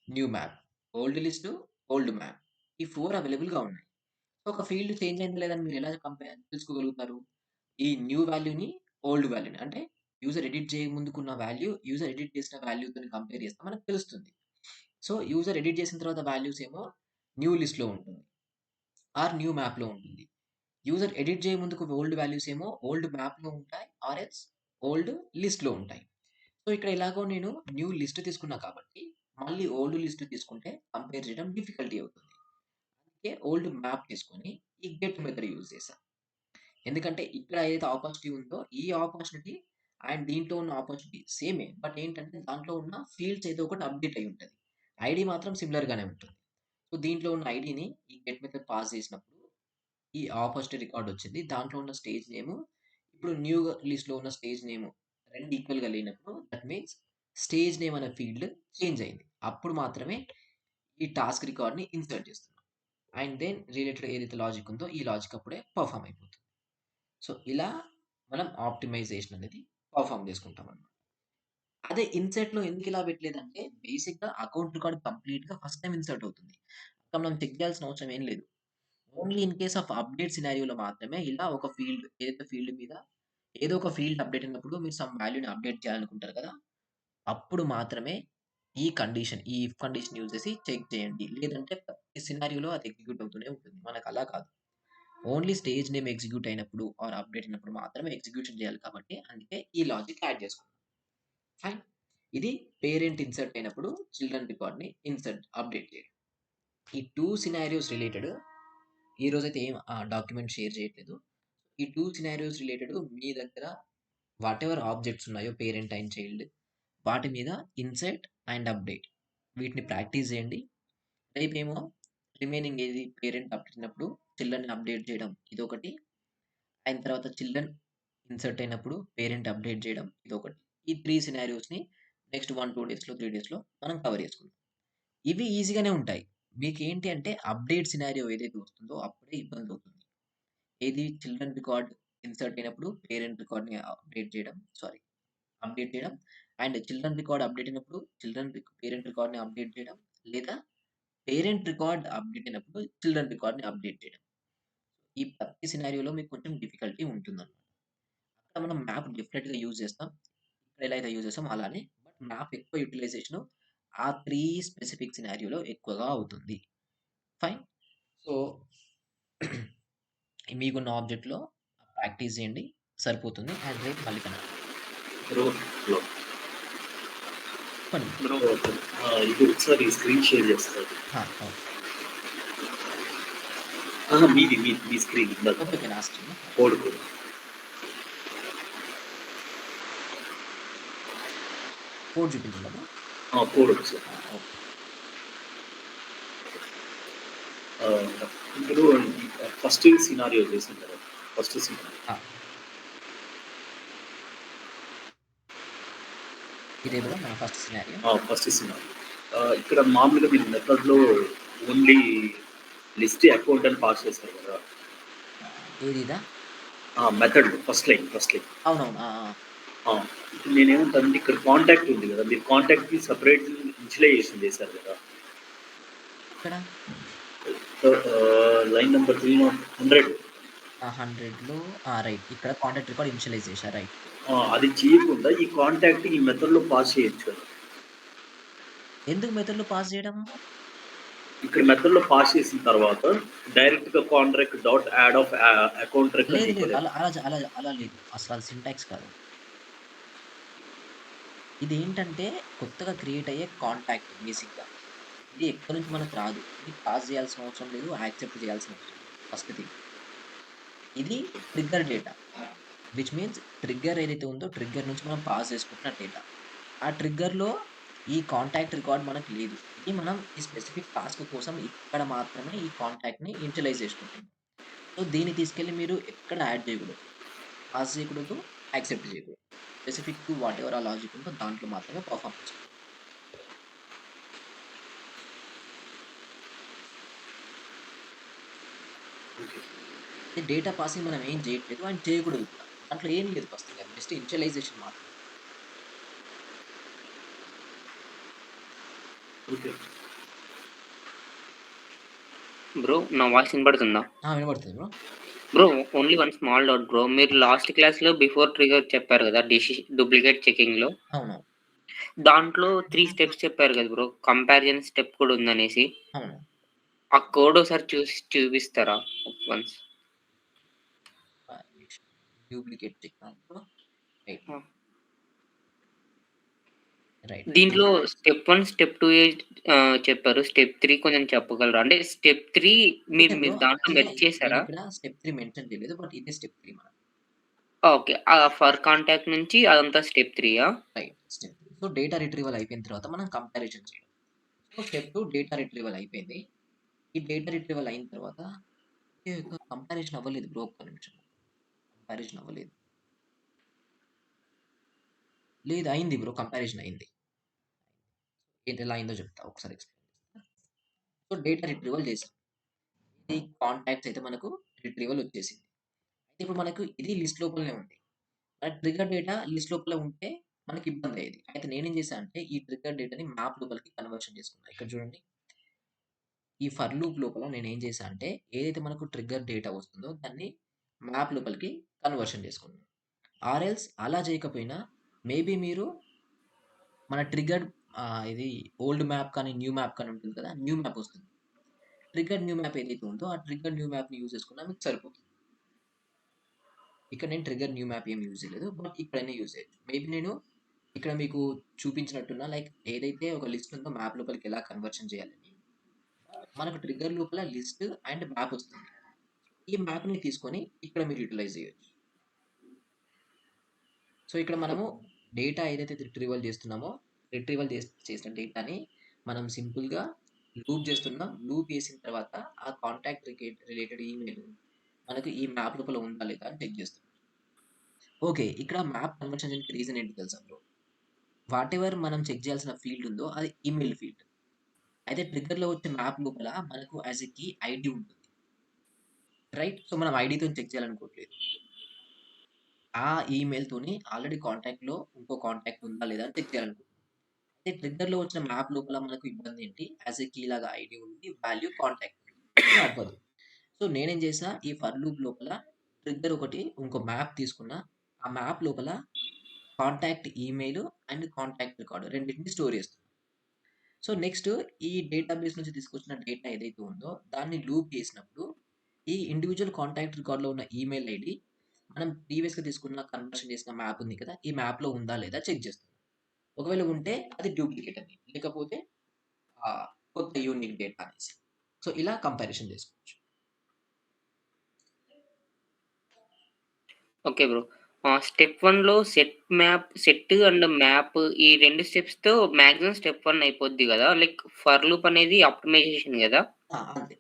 Speaker 1: new map, old list, old map ఈ 4 అవైలబుల్‌గా ఉన్నాయి. సో ఒక ఫీల్డ్ చేంజ్ అయిందా లేదా అని మీరు ఎలా తెలుసుకోగలుగుతారు? ఈ న్యూ వాల్యూని, ఓల్డ్ వాల్యూని అంటే యూజర్ ఎడిట్ చేయముందుకున్న వాల్యూ, యూజర్ ఎడిట్ చేసిన వాల్యూతోని కంపేర్ చేస్తే మనకు తెలుస్తుంది. సో, యూజర్ ఎడిట్ చేసిన తర్వాత వాల్యూస్ ఏమో న్యూ లిస్ట్‌లో ఉంటుంది. ఆర్ న్యూ మ్యాప్‌లో ఉంటుంది. యూజర్ ఎడిట్ చేయముందుకు ఓల్డ్ వాల్యూస్ ఏమో ఓల్డ్ మ్యాప్‌లో ఉంటాయి. ఆర్ ఎల్స్ ఓల్డ్ లిస్ట్‌లో ఉంటాయి. సో, ఇక్కడ ఎలాగో నేను న్యూ లిస్ట్ తీసుకున్నా కాబట్టి, మళ్ళీ ఓల్డ్ లిస్ట్ తీసుకుంటే కంపేర్ చేయడం డిఫికల్టీ అవుతుంది. అందుకే ఓల్డ్ మ్యాప్ తీసుకొని ఈ గెట్ మెథడ్ యూజ్ చేశా. ఎందుకంటే ఇక్కడ ఏదైతే ఆపర్చునిటీ ఉందో, ఈ ఆపర్చునిటీ అండ్ దీంట్లో ఉన్న ఆపర్చునిటీ సేమే. బట్ ఏంటంటే దాంట్లో ఉన్న ఫీల్డ్స్ ఏదో ఒకటి అప్డేట్ అయ్యి ఉంటది. ఐడీ మాత్రం సిమిలర్ గానే ఉంటుంది. సో, దీంట్లో ఉన్న ఐడీని ఈ గెట్ మెథడ్ పాస్ చేసినప్పుడు ఈ ఆపర్చునిటీ రికార్డ్ వచ్చింది. దాంట్లో ఉన్న స్టేజ్ నేము ఇప్పుడు న్యూ లిస్ట్‌లో ఉన్న స్టేజ్ నేమ్ 2 ఈక్వల్‌గా లేనప్పుడు దట్ మీన్స్ స్టేజ్ నేమ్ అనే ఫీల్డ్ చేంజ్ అయింది. అప్పుడు మాత్రమే ఈ టాస్క్ రికార్డ్‌ని ఇన్సర్ట్ చేస్తున్నాం. అండ్ దెన్ రిలేటెడ్ ఏదైతే లాజిక్ ఉందో ఈ లాజిక్ అప్పుడే పెర్ఫార్మ్ అయిపోతుంది. సో, ఇలా మనం ఆప్టిమైజేషన్ అనేది పెర్ఫార్మ్ చేసుకుంటామనమాట. అదే ఇన్సర్ట్‌లో ఎందుకిలా పెట్టలేదంటే, బేసిక్‌గా అకౌంట్ రికార్డ్ కంప్లీట్‌గా ఫస్ట్ టైమ్ ఇన్సర్ట్ అవుతుంది. అక్కడ మనం చెక్ చేయాల్సిన అవసరం ఏం లేదు. Only in case of update సినారియోలో మాత్రమే ఇలా ఒక ఫీల్డ్ ఏదైతే ఫీల్డ్ మీద ఏదో ఒక ఫీల్డ్ అప్‌డేట్ అయినప్పుడు మీరు సమ్ వాల్యూని అప్‌డేట్ చేయాలనుకుంటారు కదా! అప్పుడు మాత్రమే ఈ కండిషన్, ఈ ఇఫ్ కండిషన్ యూజ్ చేసి చెక్ చేయండి. లేదంటే ప్రతి సినారియోలో అది ఎగ్జిక్యూట్ అవుతూనే ఉంటుంది. మనకలా కాదు. ఓన్లీ స్టేజ్ నేమ్ ఎగ్జిక్యూట్ అయినప్పుడు ఆర్ అప్‌డేట్ అయినప్పుడు మాత్రమే ఎగ్జిక్యూషన్ చేయాలి కాబట్టి, అందుకే ఈ లాజిక్ యాడ్ చేసుకున్నాం. ఫైన్. ఇది పేరెంట్ ఇన్సర్ట్ అయినప్పుడు చిల్డ్రన్ రికార్డ్‌ని అప్‌డేట్ చేయడం. ఈ 2 సినారియోస్ రిలేటెడ్ ఈరోజైతే ఏం డాక్యుమెంట్ షేర్ చేయట్లేదు. ఈ 2 సినారియోస్ రిలేటెడ్ మీ దగ్గర వాటెవర్ ఆబ్జెక్ట్స్ ఉన్నాయో పేరెంట్ అండ్ చైల్డ్ వాటి మీద ఇన్సర్ట్ అండ్ అప్‌డేట్ వీటిని ప్రాక్టీస్ చేయండి. రేపేమో రిమైనింగ్ ఏది పేరెంట్ అప్‌డేట్ అయినప్పుడు చిల్డ్రన్‌ని అప్‌డేట్ చేయడం ఇదొకటి. అయిన తర్వాత చిల్డ్రన్ ఇన్సర్ట్ అయినప్పుడు పేరెంట్ అప్‌డేట్ చేయడం ఇదొకటి. ఈ 3 సినారియోస్‌ని నెక్స్ట్ 1, 2 డేస్‌లో, 3 డేస్‌లో మనం కవర్ చేసుకుందాం. ఇవి ఈజీగానే ఉంటాయి. మీకేంటి అంటే అప్‌డేట్ సినారియో ఏదైతే వస్తుందో అప్పుడే ఇబ్బందవుతుంది. ఏది చిల్డ్రన్ రికార్డ్ ఇన్సర్ట్ అయినప్పుడు పేరెంట్ రికార్డ్‌ని అప్‌డేట్ చేయడం. అండ్ చిల్డ్రన్ రికార్డ్ అప్‌డేట్ అయినప్పుడు పేరెంట్ రికార్డ్‌ని అప్‌డేట్ చేయడం. లేదా పేరెంట్ రికార్డ్ అప్‌డేట్ అయినప్పుడు చిల్డ్రన్ రికార్డ్‌ని అప్‌డేట్ చేయడం. ఈ ప్రతి సినారియోలో మీకు కొంచెం డిఫికల్టీ ఉంటుందన్నమాట. అక్కడ మనం మ్యాప్ డెఫినిట్‌గా యూజ్ చేస్తాం. ఇక్కడ ఎలా అయితే యూజ్ చేస్తామో అలానే. బట్ మ్యాప్ ఎక్కువ యుటిలైజేషను ఆ 3 స్పెసిఫిక్ సినారియోలో ఎక్కువగా అవుతుంది. ఫైన్. సో, మీకున్న ఆబ్జెక్ట్‌లో ప్రాక్టీస్ చేయండి. సరిపోతుంది. అండ్ రేపు మళ్ళీ కనెక్ట్ అవ్వండి.
Speaker 2: Bro hello.
Speaker 1: చెప్పండి.
Speaker 2: బ్రో ఇది ఒకసారి స్క్రీన్ షేర్ చేస్తారు.
Speaker 1: ఓకే.
Speaker 2: మీది మీ స్క్రీన్ ఇందాక
Speaker 1: ఓకే. ఓకే. నా స్క్రీనా?
Speaker 2: కోడ్ కోడ్
Speaker 1: కోడ్ చూపించండి బ్రో.
Speaker 2: కోడ్ ఒకసారి
Speaker 1: ఓకే.
Speaker 2: ఇందులో ఫస్ట్ సినారియో చేసిన తర్వాత ఫస్ట్ సినారియో
Speaker 1: ఆ! ఇదే బ్రో మన ఫస్ట్ సినారియో.
Speaker 2: First scenario. ఇక్కడ మామూలుగా మీరు మెథడ్‌లో ఓన్లీ లిస్ట్ అకౌంట్ అని పాస్ చేస్తారు కదా!
Speaker 1: ఏది ఇదా?
Speaker 2: Method first line.
Speaker 1: అవునవును. ఆ! ఆ!
Speaker 2: ఆ! ఇప్పుడు నేనేమంటానంటే ఇక్కడ కాంటాక్ట్ ఉంది గదా! మీరు కాంటాక్ట్‌కి సెపరేట్ ఇనిషియలైజేషన్ చేశారు గదా!
Speaker 1: ఇక్కడ
Speaker 2: లైన్ నంబర్ 300
Speaker 1: 100లో రైట్. ఇక్కడ కాంటాక్ట్ రికార్డ్ ఇనిషియలైజ్ చేశా. రైట్.
Speaker 2: అది చేయకుండా ఈ కాంటాక్ట్ ఈ మెథడ్‌లో పాస్ చేయొచ్చు కదా!
Speaker 1: ఎందుకు మెథడ్‌లో పాస్ చేయడము?
Speaker 2: ఇక్కడ మెథడ్‌లో పాస్ చేసిన తర్వాత డైరెక్ట్‌గా contract dot add of account రెక్ అని
Speaker 1: లేదు. లేదు.
Speaker 2: చెప్పలేదు.
Speaker 1: అలా అలా అలా అలా లేదు. అసలది సింటాక్స్ కాదు. ఇదేంటంటే కొత్తగా క్రియేట్ అయ్యే కాంటాక్ట్ బేసిక్‌గా. ఇది ఎక్కడి నుంచి మనకు రాదు. ఇది పాస్ చేయాల్సిన అవసరం లేదు. యాక్సెప్ట్ చేయాల్సిన అవసరం లేదు. First thing. ఇది trigger data. Which means trigger ఏదైతే ఉందో ట్రిగ్గర్ నుంచి మనం పాస్ చేసుకుంటున్న డేటా. ఆ ట్రిగ్గర్‌లో ఈ కాంటాక్ట్ రికార్డ్ మనకు లేదు. ఇది మనం ఈ స్పెసిఫిక్ టాస్క్ కోసం ఇక్కడ మాత్రమే ఈ కాంటాక్ట్‌ని ఇనిషియలైజ్ చేసుకుంటున్నాం. సో, దీన్ని తీసుకెళ్ళి మీరు ఎక్కడ యాడ్ చేయకూడదు. పాస్ చేయకూడదు. యాక్సెప్ట్ చేయకూడదు. స్పెసిఫిక్ టు వాటెవర్ ఆ లాజిక్ ఉందో దాంట్లో మాత్రమే పెర్ఫార్మ్ చేసుకోవాలి.
Speaker 2: ఓకే.
Speaker 1: ఈ డేటా పాసింగ్ మనం ఏం చేయట్లేదు. అండ్ చేయకూడదు కూడా. దాంట్లో ఏం లేదు ఫస్ట్‌గా. జస్ట్ ఇనిషియలైజేషన్ మాత్రమే.
Speaker 2: ఓకే.
Speaker 3: బ్రో నా వాయిస్ వినపడుతుందా?
Speaker 1: వినబడుతుంది bro.
Speaker 3: Bro only one small doubt bro. మీరు లాస్ట్ క్లాస్‌లో బిఫోర్ ట్రిగ్గర్ చెప్పారు కదా! డూప్లికేట్ చెకింగ్‌లో.
Speaker 1: అవును.
Speaker 3: దాంట్లో 3 స్టెప్స్ చెప్పారు కదా బ్రో. కంపారిజన్ స్టెప్ కూడా ఉందనేసి.
Speaker 1: అవును.
Speaker 3: ఆ కోడ్ ఒకసారి చూసి చూపిస్తారా once?
Speaker 1: Duplicate check bro. Right.
Speaker 3: ఆ!
Speaker 1: రైట్.
Speaker 3: దీంట్లో స్టెప్ 1, స్టెప్ 2 చెప్పారు. స్టెప్ 3 కొంచెం చెప్పగలరా? అంటే స్టెప్ 3
Speaker 1: ఇదే
Speaker 3: మీరు
Speaker 1: బ్రో.
Speaker 3: మీరు దాంట్లో
Speaker 1: యాక్చువల్‌గా
Speaker 3: మెర్జ్ చేసారా?
Speaker 1: నేనిక్కడ స్టెప్ 3 మెన్షన్ చేయలేదు. బట్ ఇదే స్టెప్ 3 మనది.
Speaker 3: ఓకే. ఫర్ కాంటాక్ట్ నుంచి అదంతా step 3
Speaker 1: right. Step 3. So, data retrieval అయిపోయిన తర్వాత మనం కంపారిజన్ చేయడం. సో, స్టెప్ 2 డేటా రిట్రీవల్ అయిపోయింది. ఈ డేటా రిట్రీవల్ అయిన తర్వాత కంపారిజన్ అవ్వలేదు బ్రో. ఒక్క నిమిషం. కంపారిజన్ అవ్వలేదు. లేదు అయింది బ్రో. కంపారిజన్ అయింది. ఎలా అయిందో చెప్తా. ఒకసారి ఎక్స్‌ప్లెయిన్ చేస్తా. సో, డేటా రిట్రీవల్ చేసాం. ఈ కాంటాక్ట్స్ అయితే మనకు రిట్రీవల్ వచ్చేసింది. అయితే ఇప్పుడు మనకు ఇది లిస్ట్ లోపలనే ఉంది. ట్రిగ్గర్ డేటా లిస్ట్ లోపల ఉంటే మనకి ఇబ్బందయ్యేది. అయితే నేనేం చేశా అంటే ఈ ట్రిగ్గర్ డేటాని మ్యాప్ లోపలికి కన్వర్షన్ చేసుకున్నా. ఇక్కడ చూడండి. ఈ ఫర్ లూప్ లోపల నేనేం చేశా అంటే ఏదైతే మనకు ట్రిగ్గర్ డేటా వస్తుందో దాన్ని మ్యాప్ లోపలికి కన్వర్షన్ చేసుకున్నాను. ఆర్ ఎల్స్ అలా చేయకపోయినా మేబీ మీరు మన ట్రిగ్గర్డ్ ఇది ఓల్డ్ మ్యాప్ కానీ, న్యూ మ్యాప్ కానీ ఉంటుంది కదా! న్యూ మ్యాప్ వస్తుంది. ట్రిగ్గర్డ్ న్యూ మ్యాప్ ఏదైతే ఉందో ఆ ట్రిగ్గర్డ్ న్యూ మ్యాప్‌ని యూజ్ చేసుకున్నా మీకు సరిపోతుంది. ఇక్కడ నేను ట్రిగ్గర్ న్యూ మ్యాప్ ఏమి యూజ్ చేయలేదు. బట్ ఇక్కడైనా యూజ్ చేయొచ్చు. మేబీ నేను ఇక్కడ మీకు చూపించినట్టున్న లైక్ ఏదైతే ఒక లిస్ట్ ఉందో మ్యాప్ లోపలికి ఎలా కన్వర్షన్ చేయాలని. మనకు ట్రిగ్గర్ లోపల లిస్ట్ అండ్ మ్యాప్ వస్తుంది. ఈ మ్యాప్‌ని తీసుకొని ఇక్కడ మీరు యుటిలైజ్ చేయొచ్చు. సో, ఇక్కడ మనము డేటా ఏదైతే రిట్రీవల్ చేస్తున్నామో, రిట్రీవల్ చేసిన డేటాని మనం సింపుల్‌గా లూప్ చేస్తున్నాం. లూప్ చేసిన తర్వాత ఆ కాంటాక్ట్ రిలేటెడ్ ఈమెయిల్ మనకు ఈ మ్యాప్ లోపల ఉందా లేదా అని చెక్ చేస్తున్నాం. ఓకే. ఇక్కడ మ్యాప్ కన్వర్షన్ చేయడానికి రీజన్ ఏంటో తెలుసా బ్రో? వాటెవర్ మనం చెక్ చేయాల్సిన ఫీల్డ్ ఉందో అది ఈమెయిల్ ఫీల్డ్. అయితే ట్రిగ్గర్‌లో వచ్చే మ్యాప్ లోపల మనకు యాస్ ఎ కీ ఐడీ ఉంటుంది. రైట్? సో, మనం ఐడీతోని చెక్ చేయాలనుకోవట్లేదు. ఆ ఈమెయిల్‌తోని ఆల్రెడీ కాంటాక్ట్‌లో ఇంకో కాంటాక్ట్ ఉందా లేదా అని చెక్ చేయాలనుకుంటున్నాం. అయితే ట్రిగ్గర్‌లో వచ్చిన మ్యాప్ లోపల మనకు ఇబ్బందేంటి? యాస్ ఎ కీ లాగా ఐడీ ఉంది. Value contact. ఇది అవ్వదు. సో, నేనేం చేశా ఈ ఫర్ లూప్ లోపల ట్రిగ్గర్ ఒకటి ఇంకో మ్యాప్ తీసుకున్నా. ఆ మ్యాప్ లోపల contact email and contact record రెండిటిని స్టోర్ చేస్తున్నా. సో, నెక్స్ట్ ఈ డేటాబేస్ నుంచి తీసుకొచ్చిన డేటా ఏదైతే ఉందో దాన్ని లూప్ చేసినప్పుడు ఈ ఇండివిడ్యువల్ కాంటాక్ట్ రికార్డ్‌లో ఉన్న ఈమెయిల్ ఐడీ మనం ప్రీవియస్‌గా తీసుకున్న కన్వర్షన్ చేసిన మ్యాప్ ఉంది కదా! ఈ మ్యాప్‌లో ఉందా లేదా చెక్ చేస్తుంది. ఒకవేళ ఉంటే అది డూప్లికేట్ అని. లేకపోతే కొత్త యూనిక్ డేటా అనేసి. సో, ఇలా కంపారిజన్ చేసుకోవచ్చు.
Speaker 3: Okay bro. స్టెప్ 1లో సెట్ అండ్ మ్యాప్ ఈ 2 స్టెప్స్‌తో మాక్సిమం స్టెప్ 1 అయిపోద్ది గదా! లైక్ ఫర్ లూప్ అనేది ఆప్టిమైజేషన్ గదా!
Speaker 1: అంతే.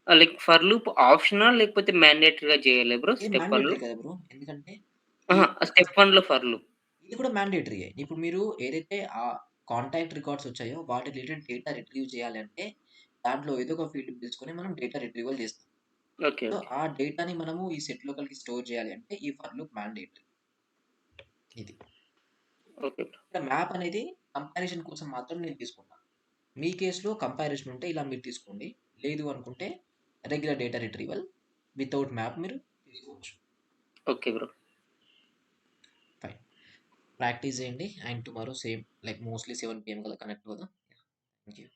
Speaker 3: లైక్ ఫర్ లూప్ ఆప్షనా? లేకపోతే మ్యాండేటరీ‌గా చేయాలా బ్రో
Speaker 1: ఇది
Speaker 3: స్టెప్ 1లో?
Speaker 1: మ్యాండేటరీ కదా బ్రో! ఎందుకంటే ఈ
Speaker 3: అహా! స్టెప్ 1లో ఫర్ లూప్.
Speaker 1: ఇది కూడా మ్యాండేటరీయే. ఇప్పుడు మీరు ఏదైతే ఆ కాంటాక్ట్ రికార్డ్స్ వచ్చాయో వాటి రిలేటెడ్ డేటా రిట్రీవ్ చేయాలి అంటే దాంట్లో ఏదో ఒక ఫీల్డ్ తీసుకొని మనం డేటా రిట్రీవల్ చేస్తాం.
Speaker 3: ఓకే.
Speaker 1: So,
Speaker 3: okay.
Speaker 1: ఆ డేటాని మనము ఈ సెట్ లోపలికి స్టోర్ చేయాలి అంటే ఈ ఫర్ లూప్ మ్యాండేటరీ. ఇది.
Speaker 3: Okay bro.
Speaker 1: ఇక్కడ మ్యాప్ అనేది కంపారిజన్ కోసం మాత్రం నేను తీసుకున్నాను. మీ కేస్‌లో కంపారిజన్ ఉంటే ఇలా మీరు తీసుకోండి. లేదు అనుకుంటే regular data retrieval without map మీరు తీసుకోవచ్చు.
Speaker 3: Okay bro.
Speaker 1: ఫైన్. ప్రాక్టీస్ చేయండి. And tomorrow same like mostly 7 PM కల్లా కనెక్ట్ అవుదాం. Thank you.